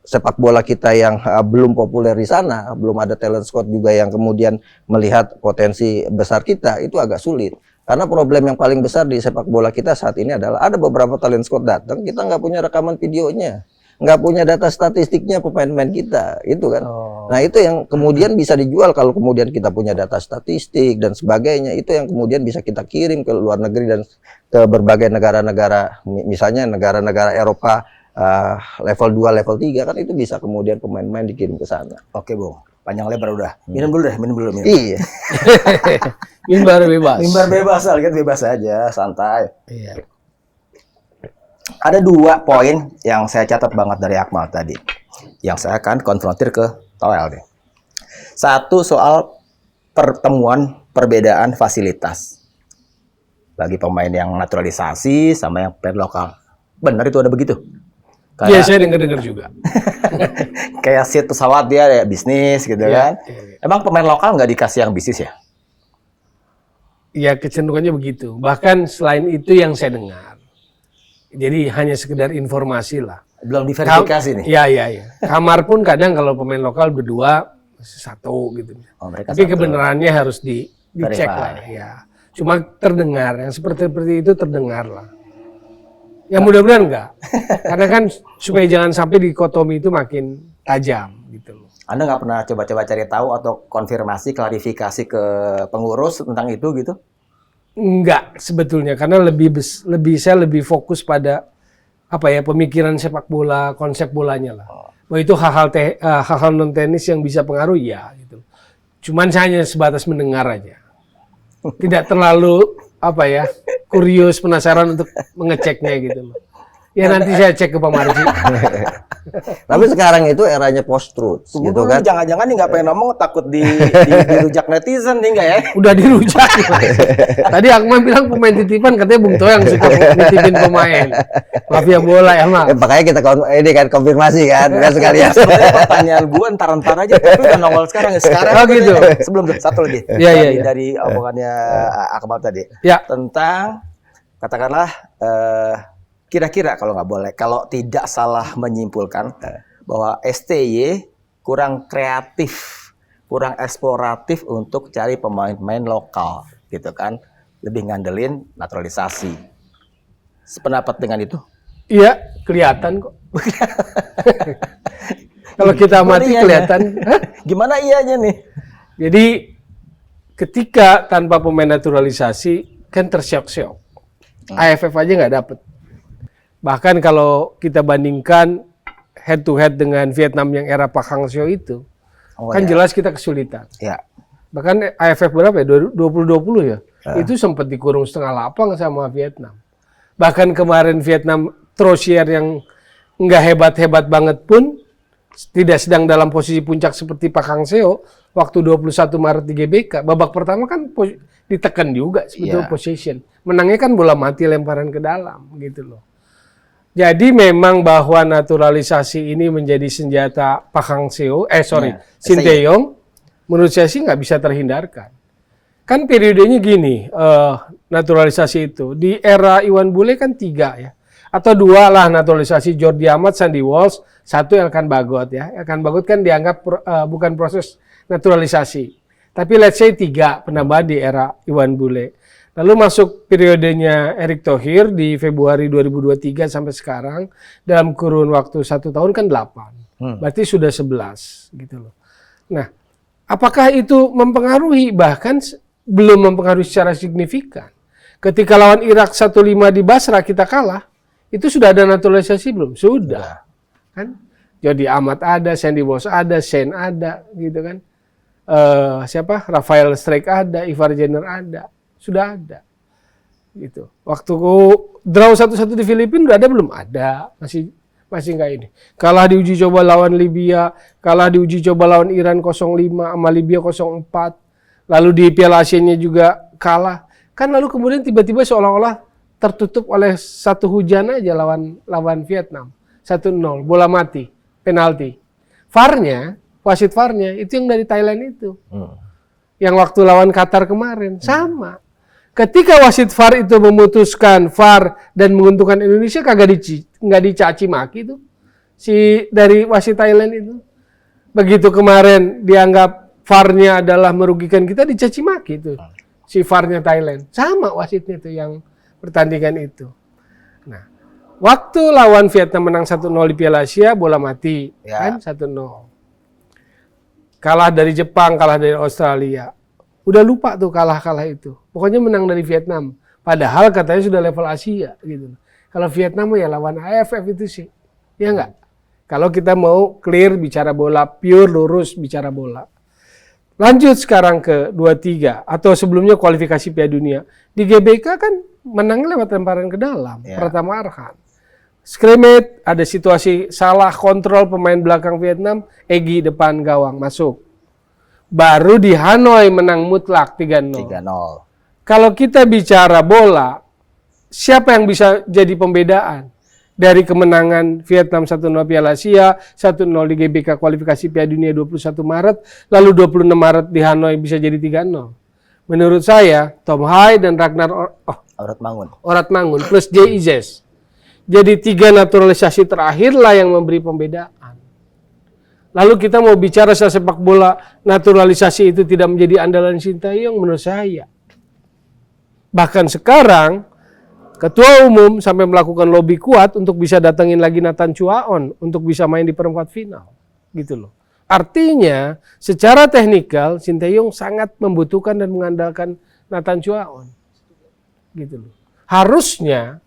sepak bola kita yang belum populer di sana, belum ada talent scout juga yang kemudian melihat potensi besar kita, itu agak sulit. Karena problem yang paling besar di sepak bola kita saat ini adalah ada beberapa talent scout datang, kita nggak punya rekaman videonya, nggak punya data statistiknya pemain-pemain kita, itu kan. Nah, itu yang kemudian bisa dijual kalau kemudian kita punya data statistik dan sebagainya, itu yang kemudian bisa kita kirim ke luar negeri dan ke berbagai negara-negara, misalnya negara-negara Eropa level 2, level 3 kan itu bisa kemudian pemain-pemain dikirim ke sana. Oke, Bung. Panjang lebar udah. Minum dulu. Iya. Mimbar bebas. Mimbar bebas, kan bebas aja, santai. Iya. Ada 2 poin yang saya catat banget dari Akmal tadi, yang saya akan konfrontir ke Toel nih. 1 soal pertemuan perbedaan fasilitas bagi pemain yang naturalisasi sama yang pemain lokal. Benar itu ada begitu? Iya, saya dengar juga. Kayak seat pesawat dia ya bisnis gitu kan. Emang pemain lokal nggak dikasih yang bisnis ya? Ya, kecenderungannya begitu. Bahkan selain itu yang saya dengar. Jadi hanya sekedar informasi lah. Belum diverifikasi nih. Iya. Kamar pun kadang kalau pemain lokal berdua 1 gitu. Tapi kebenarannya harus dicek lah. Ya. Cuma terdengar, yang seperti itu terdengar lah. Ya mudah-mudahan enggak. Karena kan supaya jangan sampai dikotomi itu makin tajam gitu loh. Anda nggak pernah coba-coba cari tahu atau konfirmasi, klarifikasi ke pengurus tentang itu gitu? Enggak sebetulnya, karena saya lebih fokus pada pemikiran sepak bola, konsep bolanya lah. Bahwa itu hal-hal non teknis yang bisa pengaruh ya gitu. Cuman saya hanya sebatas mendengar aja. Tidak terlalu kurius, penasaran untuk mengeceknya gitu loh. Ya nanti saya cek ke Pak Marji. Tapi sekarang itu eranya post-truth gitu kan. Jangan-jangan nih nggak pengen ngomong, takut dirujak netizen nih nggak ya? Udah dirujak. Tadi Akmal bilang pemain titipan, katanya Bung Toel yang suka nitipin pemain. Mafia bola ya, Mak. Makanya kita konfirmasi kan sekalian. Sebenarnya pertanyaan gue ntar aja, tapi udah nongol sekarang. Sekarang gitu. Sebelum satu lagi. Iya. Dari omongannya Akmal tadi. Ya. Tentang katakanlah kira-kira kalau tidak salah menyimpulkan bahwa STY kurang kreatif, kurang eksploratif untuk cari pemain-pemain lokal, gitu kan? Lebih ngandelin naturalisasi. Sependapat dengan itu? Iya, kelihatan kok. Kalau kita amati kelihatan. Gimana iyanya nih? Jadi ketika tanpa pemain naturalisasi kan tersiok-siok. AFF aja nggak dapet. Bahkan kalau kita bandingkan head to head dengan Vietnam yang era Pak Hang-seo itu, jelas kita kesulitan. Ya. Bahkan AFF berapa ya? 2020 ya? Itu sempat dikurung setengah lapang sama Vietnam. Bahkan kemarin Vietnam Trosier yang nggak hebat-hebat banget pun, tidak sedang dalam posisi puncak seperti Pak Hang-seo, waktu 21 Maret di GBK, babak pertama kan ditekan juga sebetulnya possession. Menangnya kan bola mati lemparan ke dalam gitu loh. Jadi memang bahwa naturalisasi ini menjadi senjata Pak Hang-seo, Shin Tae-yong menurut saya sih nggak bisa terhindarkan. Kan periodenya gini, naturalisasi itu. Di era Iwan Bule kan 3 ya. Atau 2 lah naturalisasi, Jordi Amat, Sandy Walsh, 1 Elkan Bagot ya. Elkan Bagot kan dianggap bukan proses naturalisasi. Tapi let's say 3 penambahan di era Iwan Bule. Lalu masuk periodenya Erick Thohir di Februari 2023 sampai sekarang, dalam kurun waktu 1 tahun kan 8. Berarti sudah 11 gitu loh. Nah, apakah itu mempengaruhi? Bahkan belum mempengaruhi secara signifikan. Ketika lawan Irak 1-5 di Basra kita kalah, itu sudah ada naturalisasi belum? Sudah. Kan? Jordi Amat ada, Sandy Walsh ada, Sen ada, gitu kan. Siapa? Rafael Strijk ada, Ivar Jenner ada. Sudah ada. Gitu. Waktu draw 1-1 di Filipina udah ada belum? Ada. Masih enggak ini. Kalah di uji coba lawan Libya, kalah di uji coba lawan Iran 0-5 sama Libya 0-4. Lalu di Piala Asia-nya juga kalah. Kan lalu kemudian tiba-tiba seolah-olah tertutup oleh satu hujan aja lawan Vietnam. 1-0, bola mati, penalti. VAR-nya, wasit VAR-nya itu yang dari Thailand itu. Yang waktu lawan Qatar kemarin sama. Ketika wasit VAR itu memutuskan VAR dan menguntungkan Indonesia, nggak dicaci maki tuh si dari wasit Thailand itu. Begitu kemarin dianggap VAR-nya adalah merugikan kita, dicaci maki itu si VAR-nya Thailand. Sama wasitnya itu yang pertandingan itu. Nah, waktu lawan Vietnam menang 1-0 di Piala Asia, bola mati kan 1-0. Kalah dari Jepang, kalah dari Australia. Udah lupa tuh kalah itu. Pokoknya menang dari Vietnam. Padahal katanya sudah level Asia gitu. Kalau Vietnam ya lawan AFF itu sih. Ya enggak? Kalau kita mau clear bicara bola, pure lurus bicara bola. Lanjut sekarang ke 23 atau sebelumnya kualifikasi Piala Dunia. Di GBK kan menangnya lewat lemparan ke dalam. Pertama Arhan. Scrimmage, ada situasi salah kontrol pemain belakang Vietnam, Egy depan gawang masuk. Baru di Hanoi menang mutlak 3-0. Kalau kita bicara bola, siapa yang bisa jadi pembedaan? Dari kemenangan Vietnam 1-0 Piala Asia, 1-0 di GBK kualifikasi Piala Dunia 21 Maret, lalu 26 Maret di Hanoi bisa jadi 3-0. Menurut saya, Tom Hai dan Ragnar Orat Mangun plus J. Izes. Jadi 3 naturalisasi terakhirlah yang memberi pembedaan. Lalu kita mau bicara soal sepak bola, naturalisasi itu tidak menjadi andalan Sintayong menurut saya. Bahkan sekarang, Ketua Umum sampai melakukan lobby kuat untuk bisa datengin lagi Nathan Chuaon untuk bisa main di perempat final. Gitu loh. Artinya, secara teknikal, Sintayong sangat membutuhkan dan mengandalkan Nathan Chuaon. Gitu loh. Harusnya,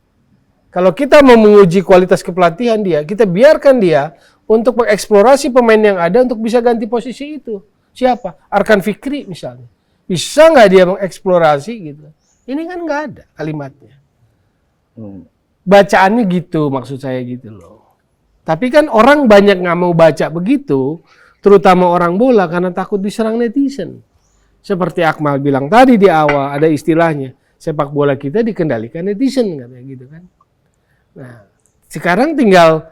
kalau kita mau menguji kualitas kepelatihan dia, kita biarkan dia untuk mengeksplorasi pemain yang ada untuk bisa ganti posisi itu. Siapa? Arkan Fikri misalnya. Bisa nggak dia mengeksplorasi gitu? Ini kan nggak ada kalimatnya. Bacaannya gitu, maksud saya gitu loh. Tapi kan orang banyak nggak mau baca begitu, terutama orang bola karena takut diserang netizen. Seperti Akmal bilang tadi di awal, ada istilahnya, sepak bola kita dikendalikan netizen katanya gitu kan. Nah, sekarang tinggal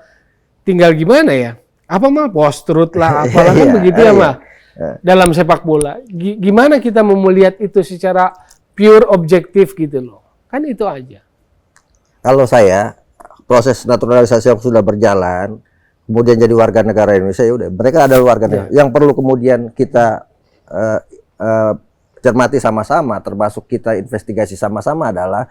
gimana ya? Apa mah post-truth lah, apalah kan begitu ya mah. Dalam sepak bola, gimana kita mau melihat itu secara pure objektif gitu loh. Kan itu aja. Kalau saya, proses naturalisasi yang sudah berjalan, kemudian jadi warga negara Indonesia, ya udah, mereka adalah warga negara. Yang perlu kemudian kita cermati sama-sama, termasuk kita investigasi sama-sama adalah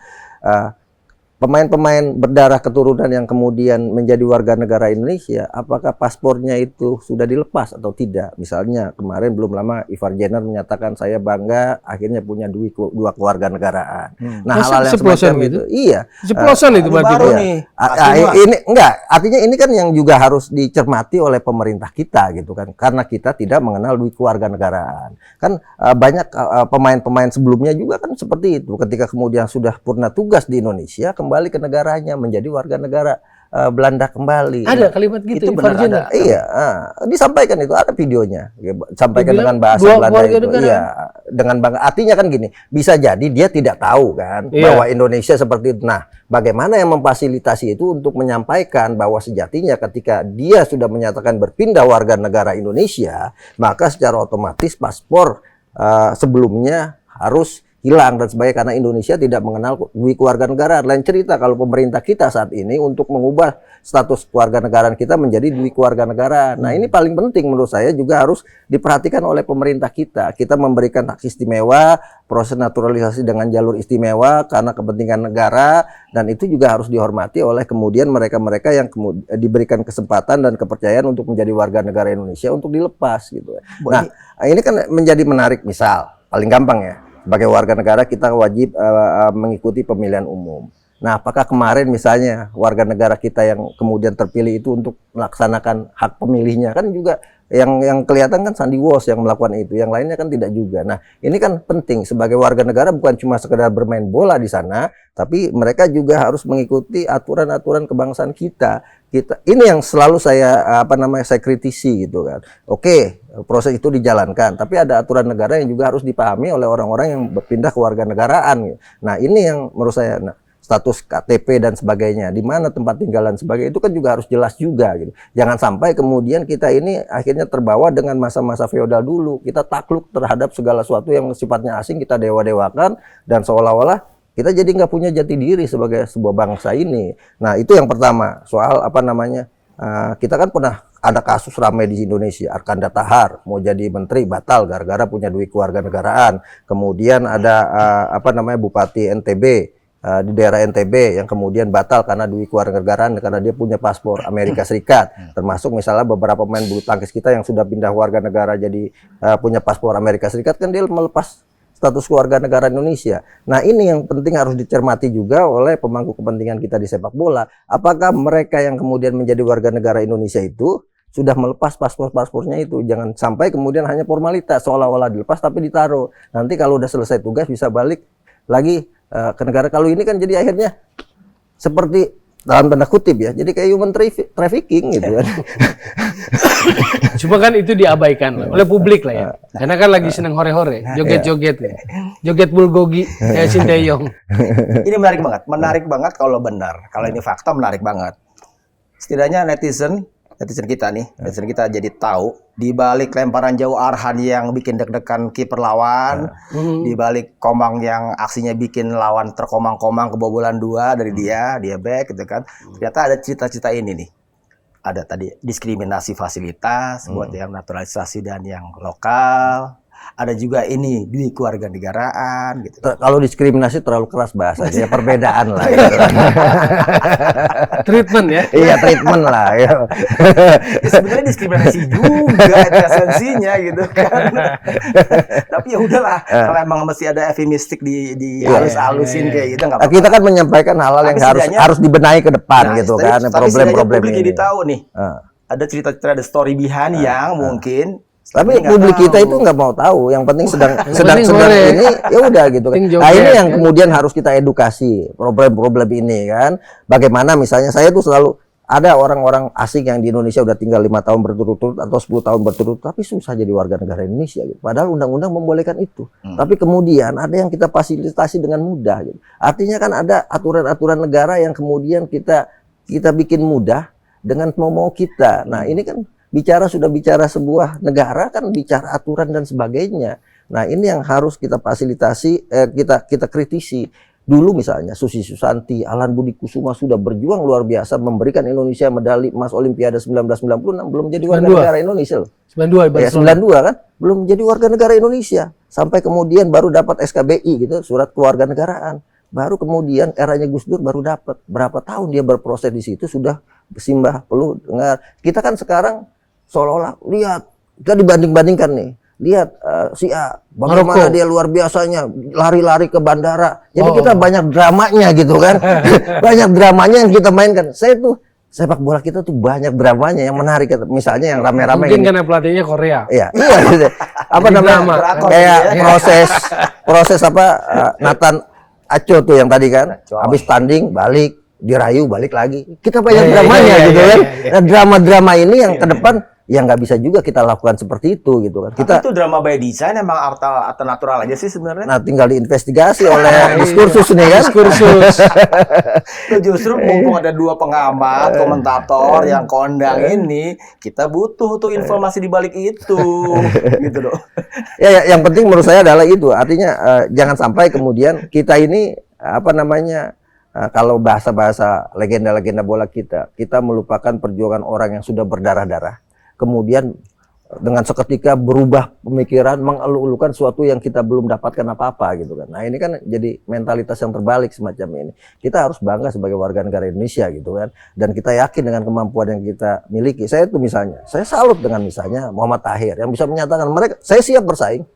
pemain-pemain berdarah keturunan yang kemudian menjadi warga negara Indonesia, apakah paspornya itu sudah dilepas atau tidak? Misalnya kemarin belum lama Ivar Jenner menyatakan saya bangga akhirnya punya dua kewarganegaraan. Nah, hal-hal yang semacam itu, iya. Ceplosan itu berarti baru nih. Ini enggak, artinya ini kan yang juga harus dicermati oleh pemerintah kita gitu kan, karena kita tidak mengenal dua kewarganegaraan. Kan banyak pemain-pemain sebelumnya juga kan seperti itu, ketika kemudian sudah purna tugas di Indonesia kembali ke negaranya menjadi warga negara Belanda kembali. Ada kalimat gitu. Itu benar ada. Iya, disampaikan itu, ada videonya. Sampaikan dengan bahasa Belanda itu. Iya, dengan bangga. Artinya kan gini, bisa jadi dia tidak tahu kan bahwa Indonesia seperti itu. Nah, bagaimana yang memfasilitasi itu untuk menyampaikan bahwa sejatinya ketika dia sudah menyatakan berpindah warga negara Indonesia, maka secara otomatis paspor sebelumnya harus hilang dan sebagainya karena Indonesia tidak mengenal kewarganegaraan. Lain cerita kalau pemerintah kita saat ini untuk mengubah status kewarganegaraan kita menjadi kewarganegaraan. Nah, ini paling penting menurut saya juga harus diperhatikan oleh pemerintah kita. Kita memberikan hak istimewa, proses naturalisasi dengan jalur istimewa karena kepentingan negara, dan itu juga harus dihormati oleh kemudian mereka-mereka yang diberikan kesempatan dan kepercayaan untuk menjadi warga negara Indonesia untuk dilepas gitu. Nah, ini kan menjadi menarik. Misal paling gampang ya, sebagai warga negara kita wajib mengikuti pemilihan umum. Nah, apakah kemarin misalnya warga negara kita yang kemudian terpilih itu untuk melaksanakan hak pemilihnya? Kan juga yang kelihatan kan Sandi Wos yang melakukan itu, yang lainnya kan tidak juga. Nah, ini kan penting sebagai warga negara bukan cuma sekedar bermain bola di sana, tapi mereka juga harus mengikuti aturan-aturan kebangsaan kita. Ini yang selalu saya saya kritisi gitu kan. Oke, proses itu dijalankan, tapi ada aturan negara yang juga harus dipahami oleh orang-orang yang berpindah ke warganegaraan. Nah, ini yang menurut saya status KTP dan sebagainya, di mana tempat tinggal dan sebagainya itu kan juga harus jelas juga gitu. Jangan sampai kemudian kita ini akhirnya terbawa dengan masa-masa feodal dulu. Kita takluk terhadap segala sesuatu yang sifatnya asing, kita dewa-dewakan dan seolah-olah kita jadi nggak punya jati diri sebagai sebuah bangsa ini. Nah, itu yang pertama, soal kita kan pernah ada kasus ramai di Indonesia, Arkanda Tahar mau jadi menteri batal gara-gara punya duit kewarganegaraan. Kemudian ada Bupati NTB di daerah NTB yang kemudian batal karena duit kewarganegaraan karena dia punya paspor Amerika Serikat. Termasuk misalnya beberapa pemain bulu tangkis kita yang sudah pindah warga negara jadi punya paspor Amerika Serikat, kan dia melepas status kewarganegaraan Indonesia. Nah, ini yang penting harus dicermati juga oleh pemangku kepentingan kita di sepak bola. Apakah mereka yang kemudian menjadi warga negara Indonesia itu sudah melepas paspor-paspornya itu? Jangan sampai kemudian hanya formalitas, seolah-olah dilepas tapi ditaruh. Nanti kalau udah selesai tugas bisa balik lagi ke negara. Kalau ini kan jadi akhirnya seperti dalam tanda kutip ya, jadi kayak human trafficking gitu kan. Cuma kan itu diabaikan oleh publik lah ya. Karena kan lagi seneng hore-hore, joget-joget ya. Joget bulgogi kayak Sinteyong. Ini menarik banget kalau benar. Kalau ini fakta menarik banget. Setidaknya netizen kita jadi tahu di balik lemparan jauh Arhan yang bikin deg-degan kiper lawan, di balik Komang yang aksinya bikin lawan terkomang-komang kebobolan 2 dari dia back gitu kan. Ternyata ada cerita-cerita ini nih. Ada tadi diskriminasi fasilitas buat yang naturalisasi dan yang lokal. Ada juga ini duit kewarganegaraan gitu. Kalau diskriminasi terlalu keras bahasanya, perbedaan lah gitu. Treatment ya? Iya, treatment lah ya. Sebenarnya diskriminasi juga esensinya gitu kan. Tapi ya udahlah, kalau emang mesti ada eufemistik di halus-halusin kayak gitu nggak apa-apa. Kita kan menyampaikan hal-hal yang harus dibenahi ke depan gitu kan, problem-problem ini. Jadi tahu nih. Ada cerita-cerita, ada story behind yang mungkin. Tapi publik kita itu nggak mau tahu. Yang penting sedang ini ya udah gitu kan. Nah, ini yang kemudian harus kita edukasi problem-problem ini kan. Bagaimana misalnya saya tuh selalu ada orang-orang asing yang di Indonesia udah tinggal 5 tahun berturut-turut atau 10 tahun berturut-turut tapi susah jadi warga negara Indonesia gitu. Padahal undang-undang membolehkan itu. Tapi kemudian ada yang kita fasilitasi dengan mudah gitu. Artinya kan ada aturan-aturan negara yang kemudian kita bikin mudah dengan mau kita. Nah, ini kan sudah bicara sebuah negara kan bicara aturan dan sebagainya. Nah, ini yang harus kita fasilitasi, kita kritisi. Dulu misalnya Susi Susanti, Alan Budi Kusuma sudah berjuang luar biasa memberikan Indonesia medali emas Olimpiade 1996, belum jadi warga negara Indonesia loh. 92 kan? Belum jadi warga negara Indonesia. Sampai kemudian baru dapat SKBI gitu, surat kewarganegaraan. Baru kemudian eranya Gus Dur baru dapat. Berapa tahun dia berproses di situ sudah bersimbah peluh dengar. Kita kan sekarang seolah-olah lihat, kita dibanding-bandingkan nih. Lihat si A, bagaimana dia luar biasanya lari-lari ke bandara. Jadi kita banyak dramanya gitu kan. Banyak dramanya yang kita mainkan. Sepak bola kita tuh banyak dramanya yang menarik. Misalnya yang rame-rame. Mungkin karena pelatihnya Korea. Iya. Gitu. Kayak proses Nathan Aco tuh yang tadi kan. Habis tanding balik, dirayu balik lagi. Kita banyak dramanya gitu kan. Nah, drama-drama ini yang ke depan ya nggak bisa juga kita lakukan seperti itu gitu kan. Tapi itu drama by design emang atau natural aja sih sebenarnya. Nah, tinggal diinvestigasi oleh diskursus nih kan. Diskursus. Justru mumpung ada dua pengamat, komentator yang kondang ini, kita butuh tuh informasi di balik itu, gitu loh. Ya, yang penting menurut saya adalah itu. Artinya jangan sampai kemudian kita ini apa namanya kalau bahasa-bahasa legenda-legenda bola kita melupakan perjuangan orang yang sudah berdarah-darah. Kemudian dengan seketika berubah pemikiran, mengeluh-elukan sesuatu yang kita belum dapatkan apa-apa gitu kan. Nah ini kan jadi mentalitas yang terbalik semacam ini. Kita harus bangga sebagai warga negara Indonesia gitu kan. Dan kita yakin dengan kemampuan yang kita miliki. Saya itu misalnya, saya salut dengan misalnya Muhammad Tahir yang bisa menyatakan mereka, saya siap bersaing.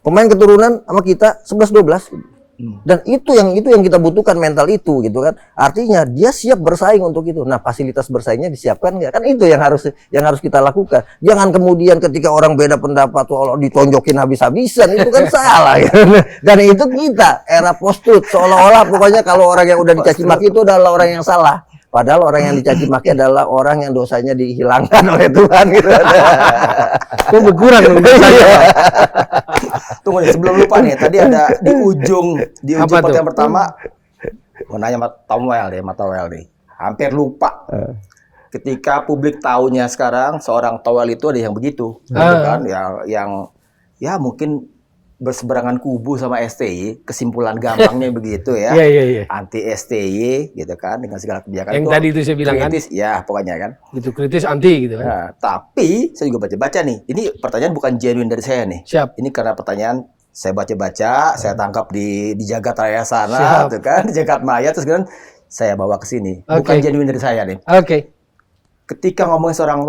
Pemain keturunan sama kita 11-12. Dan itu yang kita butuhkan, mental itu gitu kan. Artinya dia siap bersaing untuk itu. Nah, fasilitas bersaingnya disiapkan nggak? Kan itu yang harus kita lakukan. Jangan kemudian ketika orang beda pendapat kalau ditonjokin habis-habisan, itu kan salah ya. Dan itu kita era post-truth, seolah-olah pokoknya kalau orang yang udah dicaci maki itu adalah orang yang salah. Padahal orang yang dicaci maki adalah orang yang dosanya dihilangkan oleh Tuhan gitu. Kok berkurang dong dosanya? Tunggu nih, sebelum lupa nih, tadi ada di ujung pertanyaan pertama, mau nanya Towel nih, hampir lupa. Ketika publik taunya sekarang seorang Towel itu ada yang begitu, gitu kan, yang ya mungkin berseberangan kubu sama STY, kesimpulan gampangnya begitu ya. Iya. Anti STY gitu kan dengan segala kebijakan yang itu. tadi itu saya bilang kritis, kan. Ya, pokoknya kan. Gitu kritis anti gitu kan. Nah, tapi saya juga baca-baca nih. Ini pertanyaan bukan genuine dari saya nih. Siap. Ini karena pertanyaan saya baca-baca, saya tangkap di Jagat Raya sana, tuh kan, di Jagat Maya, terus kemudian saya bawa ke sini. Bukan genuine dari saya nih. Oke. Ketika ngomongin seorang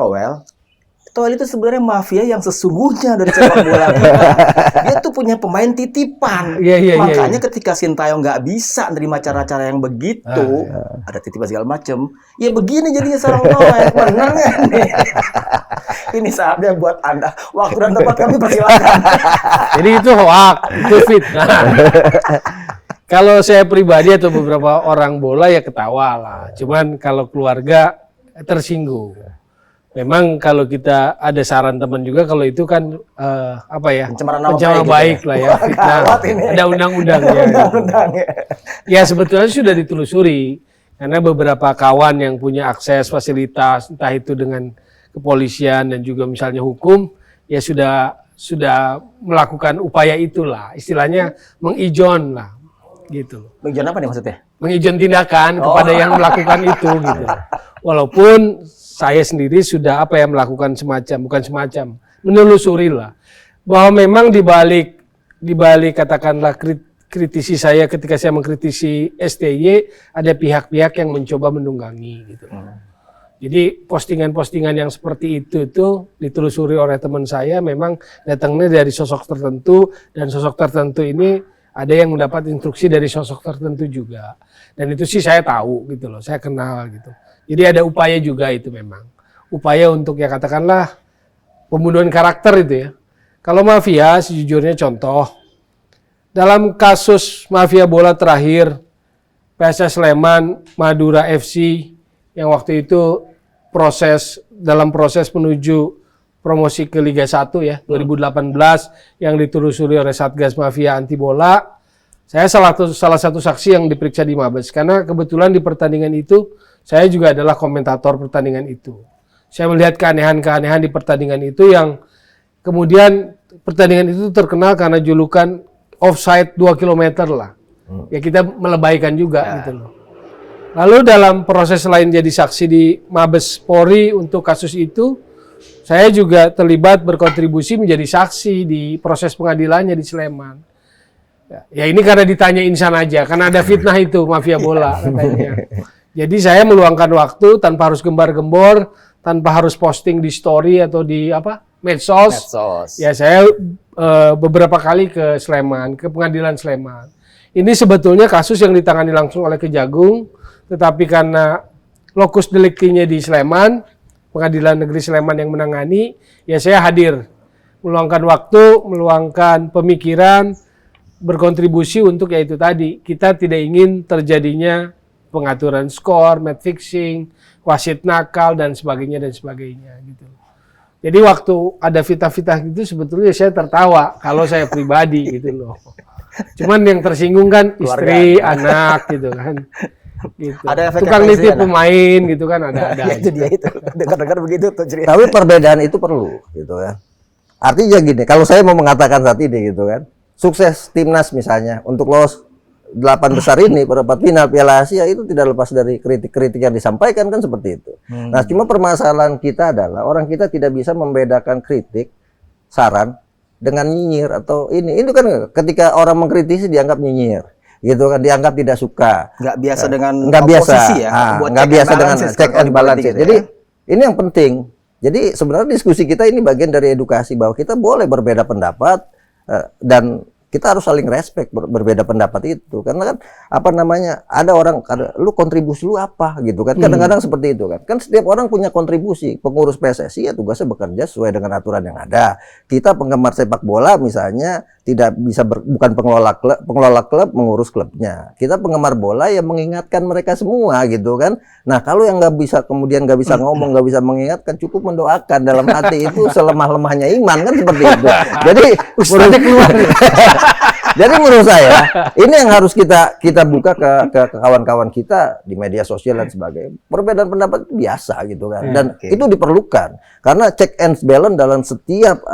Towel itu sebenarnya mafia yang sesungguhnya dari sepak bola kita. Dia tuh punya pemain titipan. Makanya ketika Sintayong nggak bisa nerima cara-cara yang begitu, ada titipan segala macem, ya begini jadinya seorang Towel. Menang ya nih. Ini saatnya buat Anda. Waktu dan tempat kami persilakan. Jadi itu hoak, itu fitnah. Kalau saya pribadi atau beberapa orang bola ya ketawa lah. Cuman kalau keluarga tersinggung. Memang kalau kita ada saran teman juga kalau itu kan pencemaran baik lah ya. Ada undang-undangnya. Ya sebetulnya sudah ditelusuri karena beberapa kawan yang punya akses fasilitas entah itu dengan kepolisian dan juga misalnya hukum ya sudah melakukan upaya itulah, istilahnya mengijon lah gitu. Mengijon apa nih maksudnya? Mengijon tindakan kepada yang melakukan itu gitu. Walaupun saya sendiri sudah melakukan menelusuri lah bahwa memang di balik katakanlah kritisi saya ketika saya mengkritisi STY ada pihak-pihak yang mencoba menunggangi gitu. Jadi postingan-postingan yang seperti itu ditelusuri oleh teman saya memang datangnya dari sosok tertentu dan sosok tertentu ini ada yang mendapat instruksi dari sosok tertentu juga. Dan itu sih saya tahu gitu loh, saya kenal gitu. Jadi ada upaya juga itu memang. Upaya untuk ya katakanlah pembunuhan karakter itu ya. Kalau mafia sejujurnya contoh. Dalam kasus mafia bola terakhir PSS Sleman, Madura FC yang waktu itu dalam proses menuju promosi ke Liga 1 ya 2018 yang ditelusuri oleh Satgas Mafia Anti Bola. Saya salah satu saksi yang diperiksa di Mabes karena kebetulan di pertandingan itu saya juga adalah komentator pertandingan itu. Saya melihat keanehan-keanehan di pertandingan itu yang kemudian pertandingan itu terkenal karena julukan offside 2 km lah. Ya kita melebaikan juga gitu loh. Lalu dalam proses lain jadi saksi di Mabes Polri untuk kasus itu, saya juga terlibat berkontribusi menjadi saksi di proses pengadilannya di Sleman. Ya ini karena ditanya insan aja, karena ada fitnah itu mafia bola katanya. Jadi saya meluangkan waktu tanpa harus gembar-gembor, tanpa harus posting di story atau di medsos. Ya saya beberapa kali ke Sleman, ke pengadilan Sleman. Ini sebetulnya kasus yang ditangani langsung oleh Kejagung, tetapi karena lokus deliktinya di Sleman, Pengadilan Negeri Sleman yang menangani, ya saya hadir, meluangkan waktu, meluangkan pemikiran, berkontribusi untuk yaitu tadi, kita tidak ingin terjadinya pengaturan skor, match fixing, wasit nakal dan sebagainya gitu. Jadi waktu ada fitnah-fitnah gitu sebetulnya saya tertawa kalau saya pribadi gitu loh. Cuman yang tersinggung kan istri, anak gitu kan. Gitu. Ada efek Tukang efek nitip pemain gitu kan ada Ya, itu dia itu. Dengar-dengar begitu tuh cerita. Tapi perbedaan itu perlu gitu ya. Artinya gini, kalau saya mau mengatakan saat ini gitu kan, sukses timnas misalnya untuk lolos 8 besar ini perempat final Piala Asia itu tidak lepas dari kritik-kritik yang disampaikan kan seperti itu. Nah, cuma permasalahan kita adalah orang kita tidak bisa membedakan kritik, saran dengan nyinyir atau ini. Itu kan ketika orang mengkritisi dianggap nyinyir. Gitu kan, dianggap tidak suka, Nggak biasa dengan nggak biasa, oposisi ya, buat nggak check biasa and dengan balances check kalau and di balance. politik gitu Jadi ya. ini yang penting. Jadi sebenarnya diskusi kita ini bagian dari edukasi bahwa kita boleh berbeda pendapat dan kita harus saling respect berbeda pendapat itu, karena kan ada orang lu kontribusi lu apa gitu kan, kadang-kadang seperti itu kan setiap orang punya kontribusi. Pengurus PSSI ya tugasnya bekerja sesuai dengan aturan yang ada. Kita penggemar sepak bola misalnya tidak bisa bukan pengelola klub mengurus klubnya. Kita penggemar bola yang mengingatkan mereka semua gitu kan. Nah kalau yang nggak bisa ngomong, nggak bisa mengingatkan, cukup mendoakan dalam hati itu selemah-lemahnya iman kan seperti itu. Jadi ustadz keluar. Jadi menurut saya ini yang harus kita buka ke kawan-kawan kita di media sosial dan sebagainya. Perbedaan pendapat biasa gitu kan, dan itu diperlukan karena check and balance dalam setiap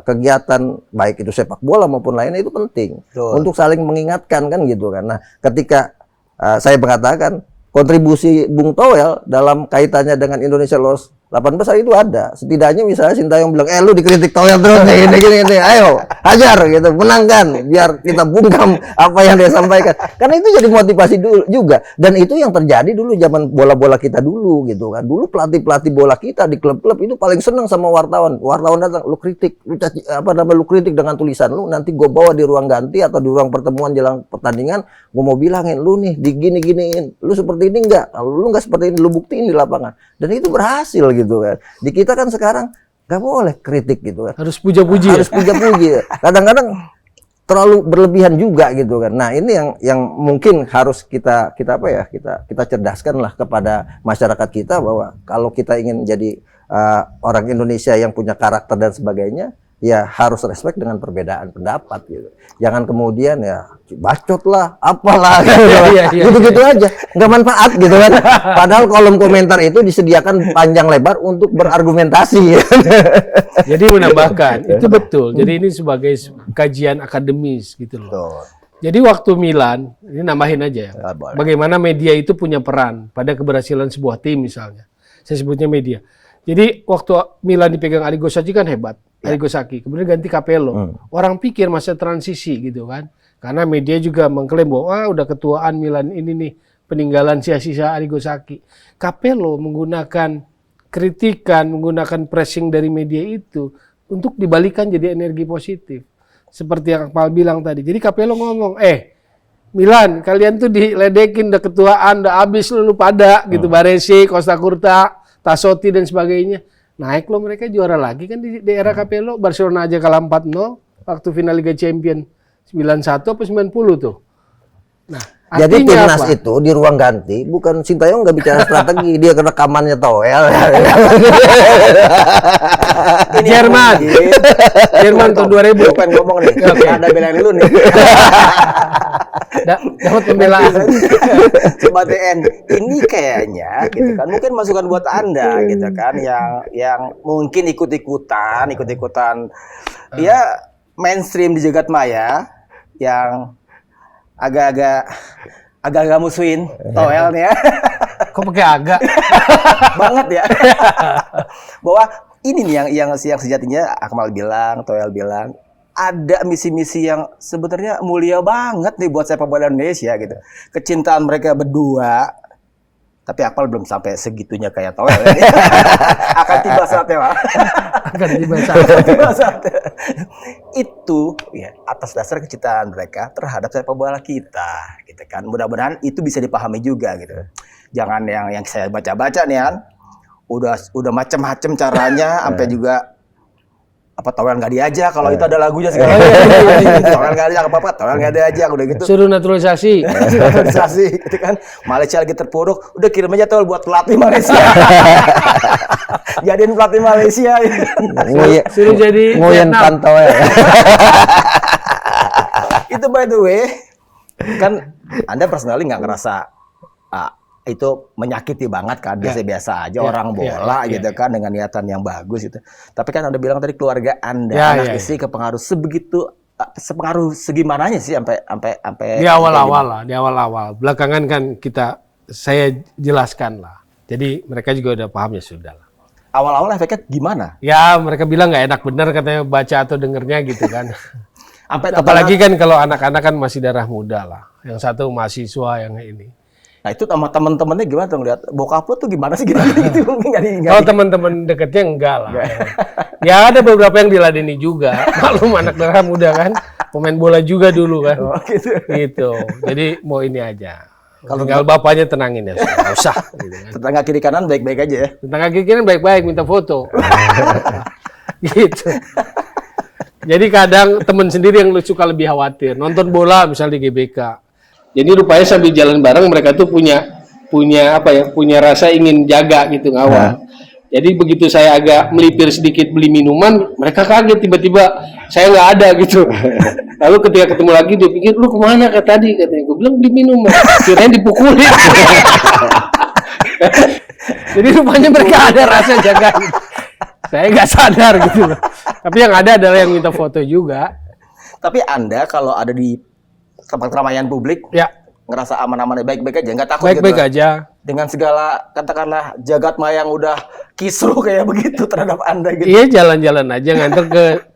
kegiatan baik itu sepak bola maupun lainnya itu penting. Untuk saling mengingatkan kan gitu kan. Nah ketika saya mengatakan kontribusi Bung Toel dalam kaitannya dengan Indonesia lolos 8 besar itu ada. Setidaknya misalnya Sintayong bilang, lu dikritik Toel terus nih, gini, ayo hajar gitu, menangkan biar kita bungkam apa yang dia sampaikan. Karena itu jadi motivasi dulu juga. Dan itu yang terjadi dulu zaman bola-bola kita dulu gitu kan. Dulu pelatih-pelatih bola kita di klub-klub itu paling senang sama wartawan. Wartawan datang, lu kritik, lu kritik dengan tulisan lu, nanti gue bawa di ruang ganti atau di ruang pertemuan jelang pertandingan, gue mau bilangin lu nih digini-giniin, lu seperti ini enggak, kalau lu enggak seperti ini lu buktiin di lapangan. Dan itu berhasil gitu kan. Di kita kan sekarang nggak boleh kritik gitu kan. Harus puja-puji. Harus puja-puji. Kadang-kadang terlalu berlebihan juga gitu kan. Nah, ini yang mungkin harus kita cerdaskan lah kepada masyarakat kita, bahwa kalau kita ingin jadi orang Indonesia yang punya karakter dan sebagainya, ya harus respect dengan perbedaan pendapat gitu. Jangan kemudian ya bacot lah, apalah gitu-gitu aja, nggak manfaat gitu kan. Padahal kolom komentar itu disediakan panjang lebar untuk berargumentasi. Jadi menambahkan, itu betul. Jadi ini sebagai kajian akademis gitu loh. Jadi waktu Milan, ini nambahin aja ya, bagaimana media itu punya peran pada keberhasilan sebuah tim misalnya. Saya sebutnya media. Jadi waktu Milan dipegang Arrigo Sacchi kan hebat, Arrigo Sacchi. Kemudian ganti Capello. Orang pikir masa transisi gitu kan. Karena media juga mengklaim bahwa udah ketuaan Milan ini nih, peninggalan sia-sia Arrigo Sacchi. Capello menggunakan kritikan, menggunakan pressing dari media itu untuk dibalikan jadi energi positif. Seperti yang Akmal bilang tadi. Jadi Capello ngomong, Milan, kalian tuh diledekin, udah ketuaan, udah habis lu pada gitu. Baresi, Costa Curta, Tassotti dan sebagainya. Naik loh, mereka juara lagi kan di era Capello. Barcelona aja kalah 4-0 waktu final Liga Champion 91 apa 90 tuh. Nah, jadi timnas apa? itu di ruang ganti bukan Sintayong nggak bicara strategi, dia ke rekamannya Toel. Jerman tahun 2000. Bukan ngomong nih. Ada belain lu nih. Dapat pembelaan. Coba TN, ini kayaknya gitu kan, mungkin masukan buat Anda gitu kan, yang mungkin ikut-ikutan ya mainstream di jagat maya, yang agak musuhin Toel nih ya. Kok pakai agak? Banget ya. Bahwa ini nih yang sejatinya Akmal bilang, Toel bilang, ada misi-misi yang sebenarnya mulia banget nih buat sepak bola Indonesia gitu. Kecintaan mereka berdua. Tapi Akmal belum sampai segitunya kayak Toel. Akan tiba saatnya, Pak. Akan tiba saatnya. Itu ya atas dasar kecintaan mereka terhadap sepak bola kita, gitu kan. Mudah-mudahan itu bisa dipahami juga gitu. Jangan yang saya baca-baca nih kan. Udah macam-macam caranya sampai juga apa towel nggak diajak kalau itu ada lagunya segala. Towel nggak diajak apa-apa, towel nggak diajak udah gitu. Suruh naturalisasi. Naturalisasi gitu kan. Malaysia lagi terpuruk, udah kirim aja towel buat pelatih Malaysia. Jadiin pelatih Malaysia. Suruh jadi ngoyen pantau ya. Itu by the way, kan Anda personally nggak ngerasa itu menyakiti banget kan, biasa-biasa aja orang bola gitu kan dengan niatan yang bagus itu. Tapi kan Anda bilang tadi keluarga Anda, anak istri kepengaruh sepengaruh segimananya sih sampai di awal-awal lah, di awal-awal. Belakangan kan saya jelaskan lah. Jadi mereka juga udah paham ya sudah lah. Awal-awal efeknya gimana? Ya mereka bilang nggak enak bener katanya baca atau dengernya gitu kan. Apalagi kan kalau anak-anak kan masih darah muda lah. Yang satu mahasiswa yang ini. Nah itu sama teman-temannya gimana tuh ngeliat bokap lo tuh gimana sih gitu? Kalau teman-teman deketnya enggak lah. Ya ada beberapa yang diladeni juga. Maklum anak darah muda kan, pemain bola juga dulu kan. Oh, gitu. Jadi mau ini aja. Kalau tinggal bapaknya tenangin ya, nggak usah. Gitu kan. Tetangga kiri kanan baik-baik aja ya. Tetangga kiri kanan baik-baik minta foto. Gitu. Jadi kadang temen sendiri yang suka lebih khawatir. Nonton bola misalnya di GBK. Jadi rupanya sambil jalan bareng mereka tuh punya rasa ingin jaga gitu ngawal. Jadi begitu saya agak melipir sedikit beli minuman, mereka kaget tiba-tiba saya nggak ada gitu. Lalu ketika ketemu lagi dia pikir lu kemana tadi katanya. Gue bilang beli minuman. Kirain dipukulin. Jadi rupanya mereka ada rasa jaga. Saya nggak sadar gitu. Tapi yang ada adalah yang minta foto juga. Tapi Anda kalau ada di tempat keramaian publik, ngerasa aman-aman baik-baik aja, nggak takut baik-baik gitu, aja. Dengan segala katakanlah jagat maya yang udah kisruh kayak begitu terhadap Anda gitu. Iya jalan-jalan aja nganter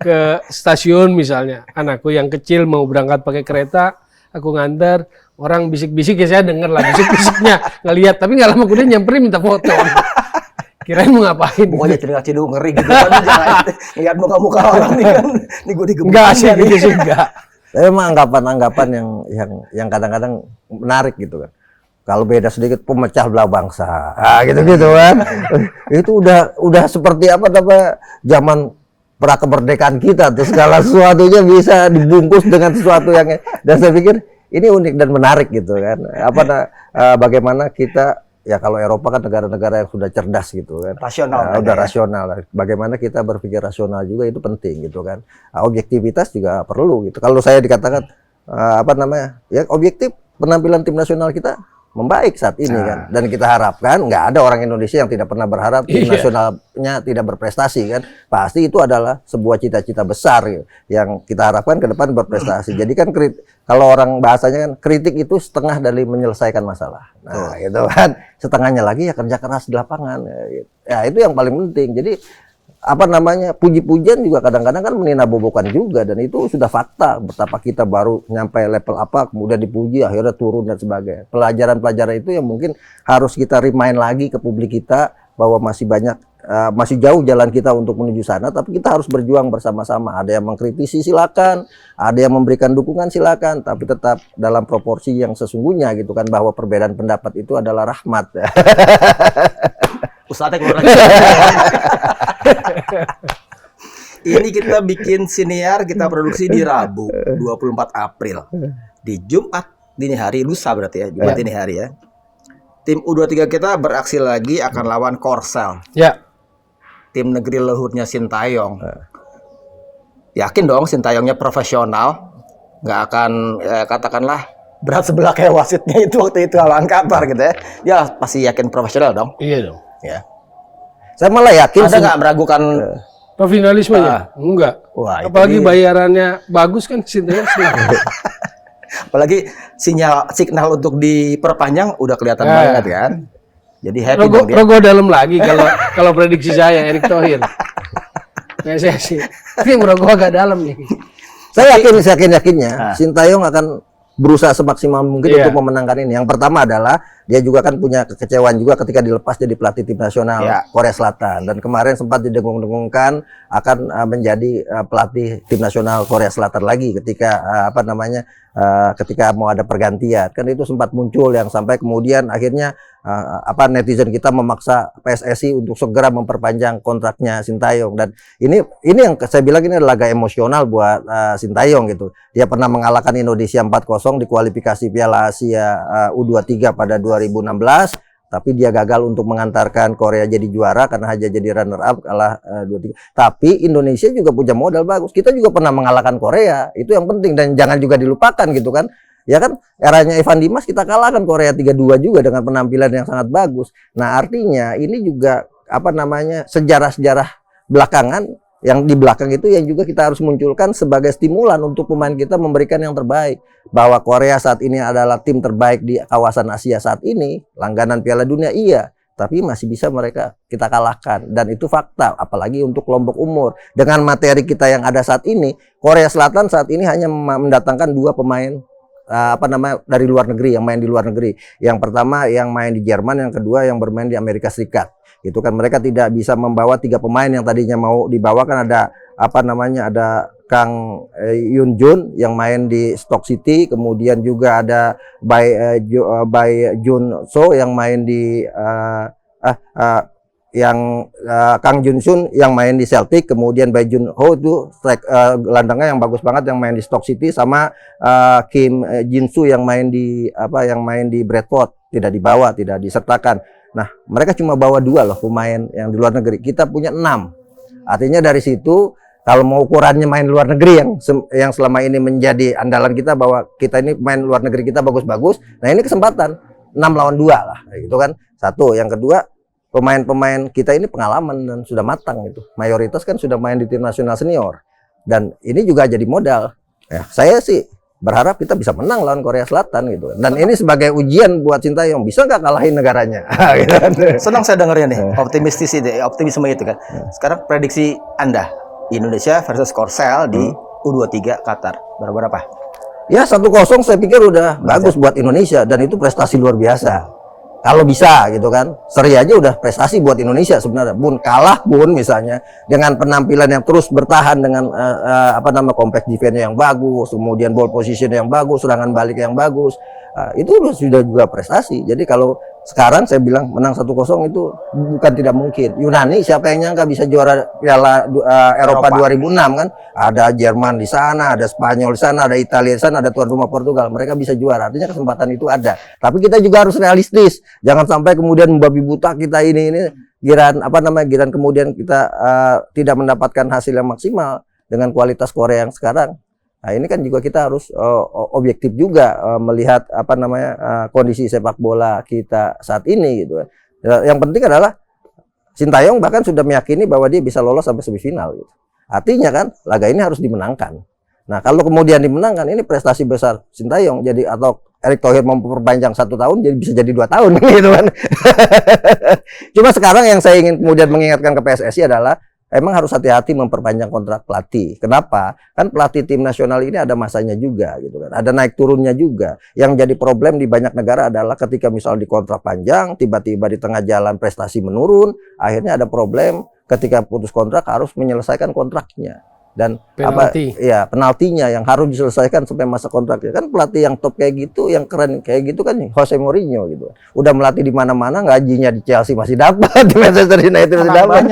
ke stasiun misalnya. Anakku yang kecil mau berangkat pakai kereta, aku nganter. Orang bisik-bisik ya saya denger lah bisik-bisiknya, ngelihat tapi nggak lama kemudian nyamperin minta foto. Kirain mau ngapain? Pokoknya cerita-cerita ngeri gitu kan, jangan lihat muka-muka orang nih kan. Nih gue digebukin. Enggak sih gitu sih enggak. Tapi memang anggapan-anggapan yang kadang-kadang menarik gitu kan. Kalau beda sedikit pemecah belah bangsa, gitu-gitu kan. Itu udah seperti apa namanya zaman pra kemerdekaan kita, tuh segala sesuatunya bisa dibungkus dengan sesuatu yang, dan saya pikir ini unik dan menarik gitu kan. Bagaimana kita, ya kalau Eropa kan negara-negara yang sudah cerdas gitu kan. Rasional. Udah rasional. Bagaimana kita berpikir rasional juga itu penting gitu kan. Objektivitas juga perlu gitu. Kalau saya dikatakan ya objektif, penampilan tim nasional kita membaik saat ini kan. Dan kita harapkan nggak ada orang Indonesia yang tidak pernah berharap tim nasionalnya tidak berprestasi kan. Pasti itu adalah sebuah cita-cita besar gitu, yang kita harapkan ke depan berprestasi. Jadi kan kalau orang bahasanya kan kritik itu setengah dari menyelesaikan masalah. Nah, gitu kan. Setengahnya lagi ya kerja keras di lapangan. Ya itu yang paling penting. Jadi puji-pujian juga kadang-kadang kan meninabobokan juga, dan itu sudah fakta betapa kita baru nyampe level apa kemudian dipuji akhirnya turun dan sebagainya. Pelajaran-pelajaran itu yang mungkin harus kita remind lagi ke publik kita bahwa masih jauh jalan kita untuk menuju sana, tapi kita harus berjuang bersama-sama. Ada yang mengkritisi silakan, ada yang memberikan dukungan silakan, tapi tetap dalam proporsi yang sesungguhnya gitu kan, bahwa perbedaan pendapat itu adalah rahmat. Ustadznya keluar lagi. Ini kita bikin siniar, kita produksi di Rabu 24 April. Di Jumat dini hari, lusa berarti ya, Jumat dini hari ya. Tim U23 kita beraksi lagi akan lawan Korsel. Ya. Tim negeri leluhurnya Sintayong. Yakin dong Sintayongnya profesional, nggak akan katakanlah berat sebelah kayak wasitnya itu waktu itu Alang Kabar gitu ya. Ya pasti yakin profesional dong. Iya dong. Ya. Saya malah yakin Anda nggak meragukan profesionalismenya? Enggak. Wah, apalagi bayarannya bagus kan Sintayong. Apalagi signal untuk diperpanjang udah kelihatan banget kan. Jadi happy dong dia. Rogo dalam lagi kalau prediksi saya Erick Thohir. PSSI. Tapi Rogo agak dalam nih. Saya yakinnya Sintayong akan berusaha semaksimal mungkin untuk memenangkan ini. Yang pertama adalah dia juga kan punya kekecewaan juga ketika dilepas jadi pelatih tim nasional Ya. Korea Selatan, dan kemarin sempat didengung-dengungkan akan menjadi pelatih tim nasional Korea Selatan lagi ketika ketika mau ada pergantian. Kan itu sempat muncul yang sampai kemudian akhirnya netizen kita memaksa PSSI untuk segera memperpanjang kontraknya Sintayong, dan ini yang saya bilang ini adalah laga emosional buat Sintayong gitu. Dia pernah mengalahkan Indonesia 4-0 di kualifikasi Piala Asia U23 pada 2016, tapi dia gagal untuk mengantarkan Korea jadi juara karena hanya jadi runner up, kalah 2-3. Tapi Indonesia juga punya modal bagus. Kita juga pernah mengalahkan Korea. Itu yang penting, dan jangan juga dilupakan gitu kan. Ya kan, eranya Evan Dimas kita kalahkan Korea 3-2 juga dengan penampilan yang sangat bagus. Nah, artinya ini juga sejarah-sejarah belakangan yang di belakang itu yang juga kita harus munculkan sebagai stimulan untuk pemain kita memberikan yang terbaik. Bahwa Korea saat ini adalah tim terbaik di kawasan Asia saat ini, langganan Piala Dunia iya, tapi masih bisa kita kalahkan, dan itu fakta. Apalagi untuk kelompok umur dengan materi kita yang ada saat ini, Korea Selatan saat ini hanya mendatangkan 2 pemain dari luar negeri yang main di luar negeri. Yang pertama yang main di Jerman, yang kedua yang bermain di Amerika Serikat. Itu kan mereka tidak bisa membawa 3 pemain yang tadinya mau dibawa. Kan ada ada Kang Yoon Jun yang main di Stoke City, kemudian juga ada Bae Jun So yang main di Kang Jun Sun yang main di Celtic, kemudian Bae Jun Ho itu gelandangnya yang bagus banget yang main di Stoke City, sama Kim Jin Soo yang main di Bradford, tidak dibawa, tidak disertakan. Nah, mereka cuma bawa 2 loh pemain yang di luar negeri. Kita punya 6. Artinya dari situ kalau mau ukurannya main luar negeri yang selama ini menjadi andalan kita, bahwa kita ini main luar negeri kita bagus-bagus. Nah, ini kesempatan 6 lawan 2 lah gitu kan. Satu, yang kedua, pemain-pemain kita ini pengalaman dan sudah matang gitu. Mayoritas kan sudah main di tim nasional senior. Dan ini juga jadi modal. Ya, saya sih berharap kita bisa menang lawan Korea Selatan gitu. Dan ini sebagai ujian buat Sintayong, bisa nggak kalahin negaranya. Senang saya dengarnya nih, optimisme itu kan. Sekarang prediksi Anda, Indonesia versus Korsel di U23 Qatar, berapa? Ya 1-0 saya pikir udah bagus buat Indonesia, dan itu prestasi luar biasa. Kalau bisa gitu kan, seri aja udah prestasi buat Indonesia sebenarnya. Pun kalah pun misalnya dengan penampilan yang terus bertahan dengan compact defense yang bagus, kemudian ball position yang bagus, serangan balik yang bagus, itu sudah juga prestasi. Jadi kalau sekarang saya bilang menang 1-0 itu bukan tidak mungkin. Yunani siapa yang nyangka bisa juara Piala Eropa 2006 kan? Ada Jerman di sana, ada Spanyol di sana, ada Italia di sana, ada tuan rumah Portugal. Mereka bisa juara. Artinya kesempatan itu ada. Tapi kita juga harus realistis. Jangan sampai kemudian membabi buta kita ini giran kemudian kita tidak mendapatkan hasil yang maksimal dengan kualitas Korea yang sekarang. Nah, ini kan juga kita harus objektif juga melihat kondisi sepak bola kita saat ini gitu. Yang penting adalah Sintayong bahkan sudah meyakini bahwa dia bisa lolos sampai semifinal gitu. Artinya kan laga ini harus dimenangkan. Nah, kalau kemudian dimenangkan, ini prestasi besar Sintayong, jadi atau Erick Thohir memperpanjang 1 tahun jadi bisa jadi 2 tahun gitu kan. Cuma sekarang yang saya ingin kemudian mengingatkan ke PSSI adalah emang harus hati-hati memperpanjang kontrak pelatih. Kenapa? Kan pelatih tim nasional ini ada masanya juga gitu kan. Ada naik turunnya juga. Yang jadi problem di banyak negara adalah ketika misal di kontrak panjang, tiba-tiba di tengah jalan prestasi menurun, akhirnya ada problem ketika putus kontrak harus menyelesaikan kontraknya. Dan penaltinya yang harus diselesaikan sampai masa kontraknya. Kan pelatih yang top kayak gitu, yang keren kayak gitu kan Jose Mourinho gitu. Udah melatih di mana-mana, gajinya di Chelsea masih dapat, di Manchester United masih dapat.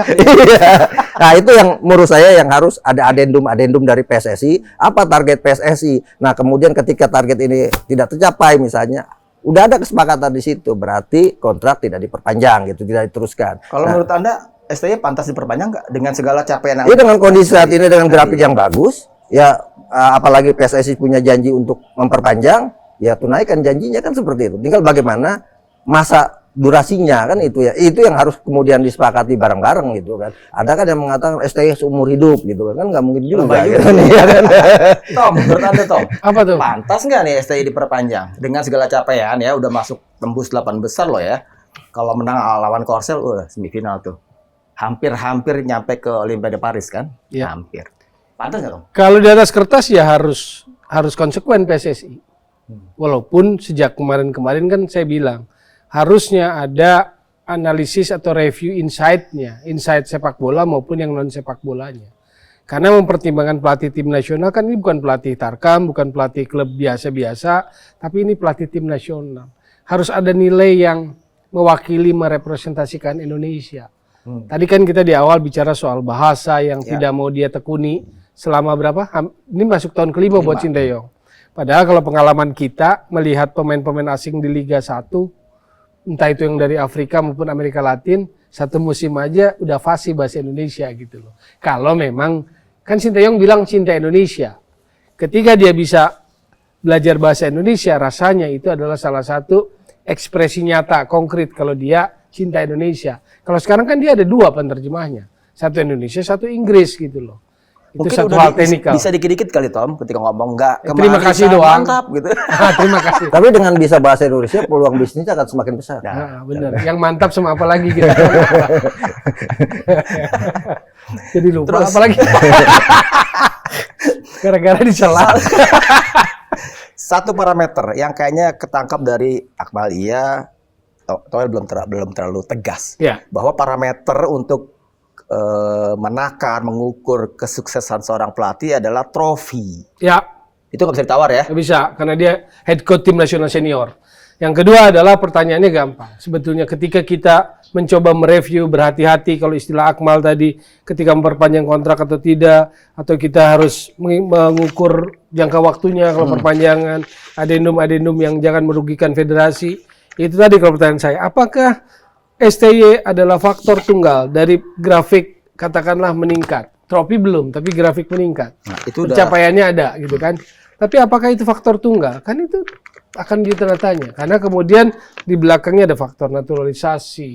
Nah, itu yang menurut saya yang harus ada adendum dari PSSI. Apa target PSSI? Nah, kemudian ketika target ini tidak tercapai misalnya, udah ada kesepakatan di situ, berarti kontrak tidak diperpanjang gitu, tidak diteruskan. Kalau menurut Anda STY pantas diperpanjang nggak dengan segala capaian yang dengan kondisi saat ini, dengan grafik yang bagus ya, apalagi PSSI punya janji untuk memperpanjang, ya tunaikan janjinya kan seperti itu. Tinggal bagaimana masa durasinya kan itu ya, itu yang harus kemudian disepakati bareng-bareng gitu kan. Ada kan yang mengatakan STY seumur hidup gitu kan nggak mungkin juga gitu. Tom, menurut Anda Tom, apa tuh? Pantas nggak nih STY diperpanjang dengan segala capaian ya, udah masuk tembus 8 besar loh ya. Kalau menang lawan Korsel, semifinal tuh. Hampir nyampe ke Olimpiade Paris kan? Ya. Hampir. Pantas nggak Tom? Kalau di atas kertas ya harus konsekuen PSSI. Walaupun sejak kemarin kan saya bilang harusnya ada analisis atau review insight-nya, insight sepak bola maupun yang non sepak bolanya. Karena mempertimbangkan pelatih tim nasional kan ini bukan pelatih Tarkam, bukan pelatih klub biasa-biasa, tapi ini pelatih tim nasional. Harus ada nilai yang mewakili, merepresentasikan Indonesia. Tadi kan kita di awal bicara soal bahasa yang tidak mau dia tekuni selama berapa? Ini masuk tahun kelima buat Sinteyong. Padahal kalau pengalaman kita melihat pemain-pemain asing di Liga 1, entah itu yang dari Afrika maupun Amerika Latin, satu musim aja udah fasih bahasa Indonesia gitu loh. Kalau memang, kan Sinteyong bilang cinta Indonesia. Ketika dia bisa belajar bahasa Indonesia, rasanya itu adalah salah satu ekspresi nyata, konkret kalau dia cinta Indonesia. Kalau sekarang kan dia ada 2 penerjemahnya. Satu Indonesia, satu Inggris gitu loh. Itu Mungkin satu udah hal teknikal. bisa dikit-dikit kali Tom ketika ngomong enggak Terima kasih doang. mantap gitu. Terima kasih. Tapi dengan bisa bahasa Indonesia, peluang bisnisnya akan semakin besar. Nah, benar. Yang mantap sama apa lagi gitu. Jadi lupa Terus. apa lagi. Gara-gara dicela. Satu parameter yang kayaknya ketangkap dari Akmal Toel belum terlalu tegas. Ya. Bahwa parameter untuk menakar, mengukur kesuksesan seorang pelatih adalah trofi. Ya, Itu nggak bisa ditawar ya? nggak bisa karena dia head coach tim nasional senior. Yang kedua adalah pertanyaannya gampang. Sebetulnya ketika kita mencoba mereview berhati-hati kalau istilah Akmal tadi ketika memperpanjang kontrak atau tidak, atau kita harus mengukur jangka waktunya kalau perpanjangan, adendum-adendum yang jangan merugikan federasi. Itu tadi kalau pertanyaan saya, apakah STY adalah faktor tunggal dari grafik katakanlah meningkat? Trofi belum, tapi grafik meningkat. Nah, itu udah Pencapaiannya ada gitu kan. Tapi apakah itu faktor tunggal? Kan itu akan ditanda tanya. Karena kemudian di belakangnya ada faktor naturalisasi,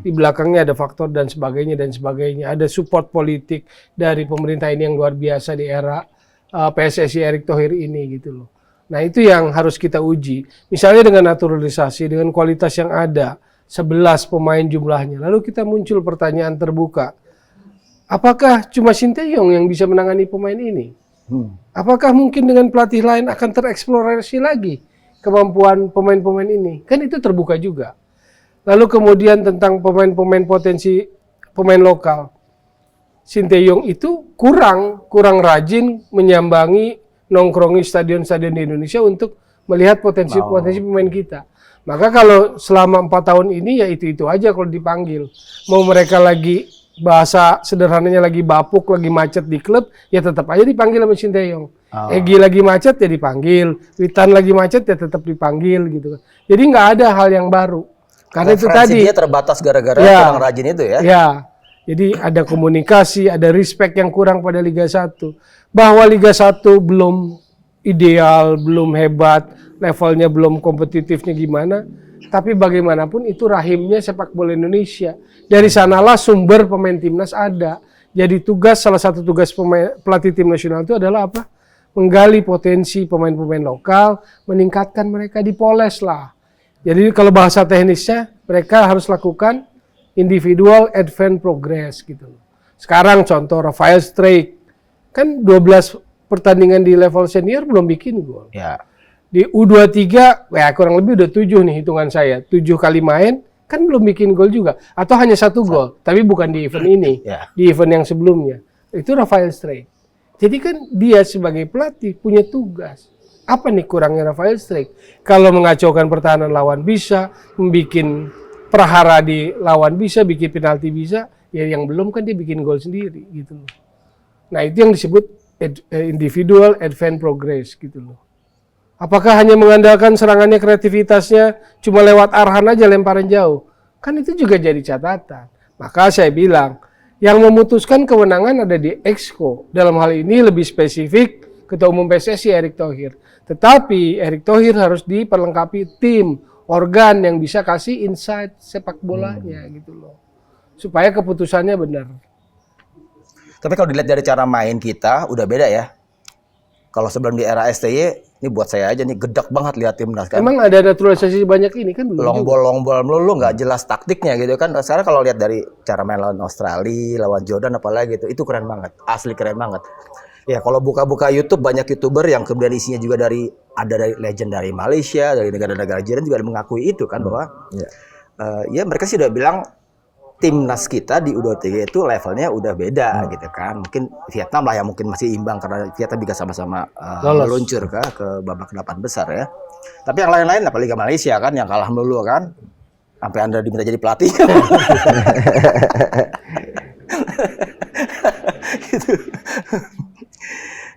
di belakangnya ada faktor dan sebagainya dan sebagainya. Ada support politik dari pemerintah ini yang luar biasa di era PSSI Erick Thohir ini gitu loh. Nah itu yang harus kita uji. Misalnya dengan naturalisasi, dengan kualitas yang ada, 11 pemain jumlahnya. Lalu kita muncul pertanyaan terbuka. Apakah cuma Sinteyong yang bisa menangani pemain ini? Apakah mungkin dengan pelatih lain akan tereksplorasi lagi kemampuan pemain-pemain ini? Kan itu terbuka juga. Lalu kemudian tentang pemain-pemain potensi pemain lokal. Sinteyong itu kurang rajin menyambangi, nongkrongi stadion-stadion di Indonesia untuk melihat potensi-potensi pemain kita. Maka kalau selama 4 tahun ini ya itu aja kalau dipanggil. Mau mereka lagi bahasa sederhananya lagi bapuk, lagi macet di klub, ya tetap aja dipanggil sama Sinteyong. Egy lagi macet ya dipanggil, Witan lagi macet ya tetap dipanggil gitu kan. Jadi nggak ada hal yang baru. Karena itu tadi dia terbatas gara-gara Ya. kurang rajin itu ya. Ya, jadi ada komunikasi, ada respect yang kurang pada Liga 1. Bahwa Liga 1 belum ideal, belum hebat, levelnya belum kompetitifnya gimana, tapi bagaimanapun itu rahimnya sepak bola Indonesia. Dari sanalah sumber pemain timnas ada. Jadi salah satu tugas pelatih tim nasional itu adalah apa? Menggali potensi pemain-pemain lokal, meningkatkan mereka, dipoles lah. Jadi kalau bahasa teknisnya, mereka harus lakukan individual advance progress gitu. Sekarang contoh Rafael Struijk, kan 12 pertandingan di level senior belum bikin gol. Ya. Di U23, ya kurang lebih udah 7 nih hitungan saya. 7 kali main, kan belum bikin gol juga. Atau hanya 1 gol, tapi bukan di event ini. Ya. Di event yang sebelumnya. Itu Rafael Struijk. Jadi kan dia sebagai pelatih punya tugas. Apa nih kurangnya Rafael Struijk? Kalau mengacaukan pertahanan lawan bisa, membuat prahara di lawan bisa, bikin penalti bisa, ya yang belum kan dia bikin gol sendiri gitu loh. Nah itu yang disebut individual advance progress gitu loh. Apakah hanya mengandalkan serangannya, kreativitasnya cuma lewat arahan aja lemparan jauh? Kan itu juga jadi catatan. Maka saya bilang, yang memutuskan kewenangan ada di Exco. Dalam hal ini lebih spesifik Ketua Umum PSSI Erick Thohir. Tetapi Erick Thohir harus diperlengkapi tim, organ yang bisa kasih insight sepak bolanya gitu loh. Supaya keputusannya benar. Tapi kalau dilihat dari cara main kita udah beda ya. Kalau sebelum di era STY, ini buat saya aja nih gedak banget lihat timnas kan. Emang ada naturalisasi banyak ini kan belum juga. Long ball melulu nggak jelas taktiknya gitu kan. Sekarang kalau lihat dari cara main lawan Australia, lawan Jordan apalagi gitu, itu keren banget, asli keren banget. Ya kalau buka-buka YouTube banyak YouTuber yang kemudian isinya juga dari ada dari legend dari Malaysia, dari negara-negara jiran juga ada mengakui itu kan bahwa ya mereka sih udah bilang timnas kita di U23 itu levelnya udah beda gitu kan. Mungkin Vietnam lah yang mungkin masih imbang karena Vietnam juga sama-sama meluncur ke babak 8 besar ya. Tapi yang lain-lain apalagi ke Malaysia kan yang kalah melulu kan. Sampai Anda diminta jadi pelatih. Gitu.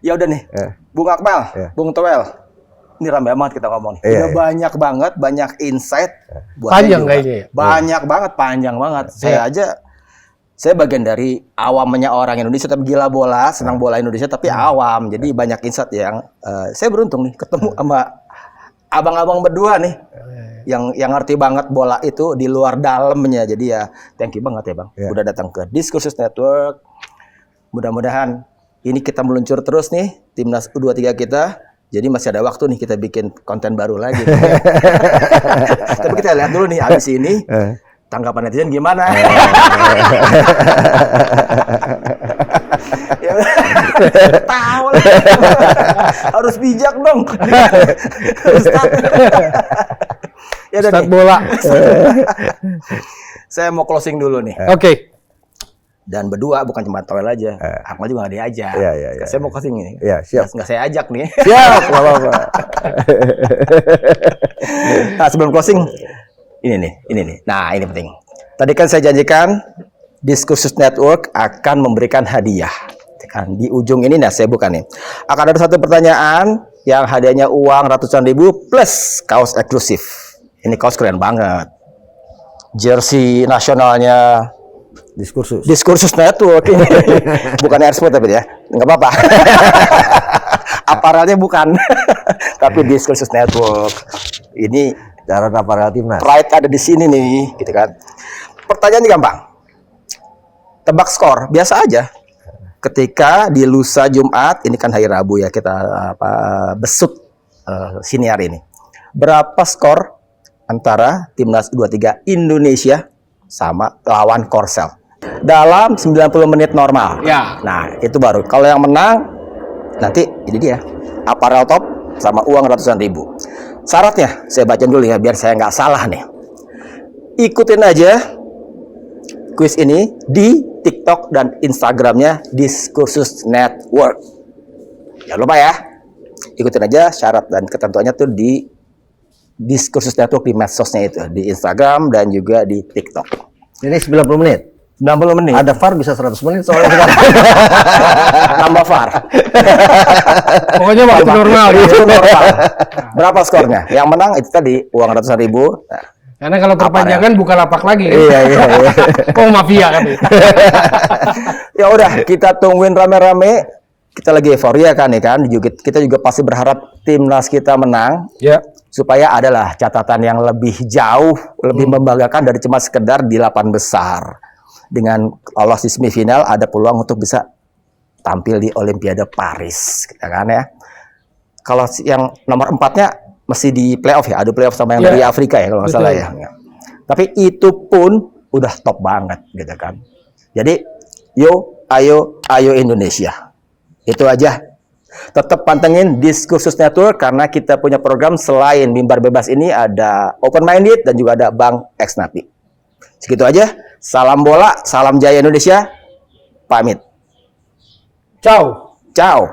Ya udah nih. Bung Akmal, Bung Toel. Ini rame banget kita ngomong nih. Udah banyak banget, banyak insight buat panjang kayaknya ya. Banyak banget, panjang banget. Saya bagian dari awamnya orang Indonesia tapi gila bola, senang bola Indonesia tapi awam. Jadi banyak insight yang saya beruntung nih ketemu sama abang-abang berdua nih. Yang ngerti banget bola itu di luar dalamnya. Jadi ya thank you banget ya Bang. Udah datang ke Diskursus Network. Mudah-mudahan ini kita meluncur terus nih timnas U23 kita. Jadi masih ada waktu nih kita bikin konten baru lagi. Tapi kita lihat dulu nih abis ini tanggapan netizen gimana. Ya, tahu lah. Harus bijak dong. Ya udah Start nih. bola. Saya mau closing dulu nih. Oke. Dan berdua bukan cuma Toel aja, Akmal juga nggak diajak. Iya. Saya mau closing ini. Iya, siap. Nggak saya ajak nih. Siap, nggak apa-apa. Nah sebelum closing, ini nih. Nah ini penting. Tadi kan saya janjikan Diskursus Network akan memberikan hadiah. Kan di ujung ini, nah saya buka nih. Akan ada satu pertanyaan yang hadiahnya uang ratusan ribu plus kaos eksklusif. Ini kaos keren banget. Jersey nasionalnya Diskursus Network ini. Bukan Airsport tapi ya. Nggak apa-apa. Aparelnya bukan. Tapi Diskursus Network. Ini Cara aparel timnas. pride ada di sini nih, gitu kan. Pertanyaannya gampang. Tebak skor, biasa aja. Ketika di lusa Jumat, ini kan hari Rabu ya, kita besut siniar ini. Berapa skor antara timnas U23 Indonesia sama lawan Korsel? Dalam 90 menit normal. Ya. Nah, itu baru. Kalau yang menang, nanti ini dia. Aparel top sama uang ratusan ribu. Syaratnya, saya bacain dulu ya, biar saya nggak salah nih. Ikutin aja kuis ini di TikTok dan Instagramnya Diskursus Network. Jangan lupa ya, ikutin aja syarat dan ketentuannya tuh di Diskursus Network di medsosnya itu, di Instagram dan juga di TikTok. Ini 90 menit. 90 menit. Ada VAR bisa 100 menit soalnya sekarang. Tambah VAR. Pokoknya waktu normal Itu gitu. normal. Berapa skornya? Yang menang itu tadi uang ratusan ribu. Nah, Karena kalau perpanjangan bukan lapak lagi. Kan? Iya. Oh mafia kan. Ya udah, kita tungguin rame-rame. Kita lagi euforia kan nih kan. Kita juga pasti berharap timnas kita menang. Ya. Supaya adalah catatan yang lebih jauh, lebih membanggakan dari cuma sekedar di 8 besar. Dengan lolos di semifinal ada peluang untuk bisa tampil di Olimpiade Paris, ya kan ya. Kalau yang nomor 4-nya masih di playoff ya, ada playoff sama yang dari Afrika ya kalau nggak salah ya. Tapi itu pun udah top banget gitu kan. Jadi ayo Indonesia. Itu aja. Tetap pantengin Diskursus Network karena kita punya program selain Mimbar Bebas ini ada Open Minded dan juga ada Bang X Napi. Segitu aja. Salam bola, salam jaya Indonesia. Pamit. Ciao. Ciao.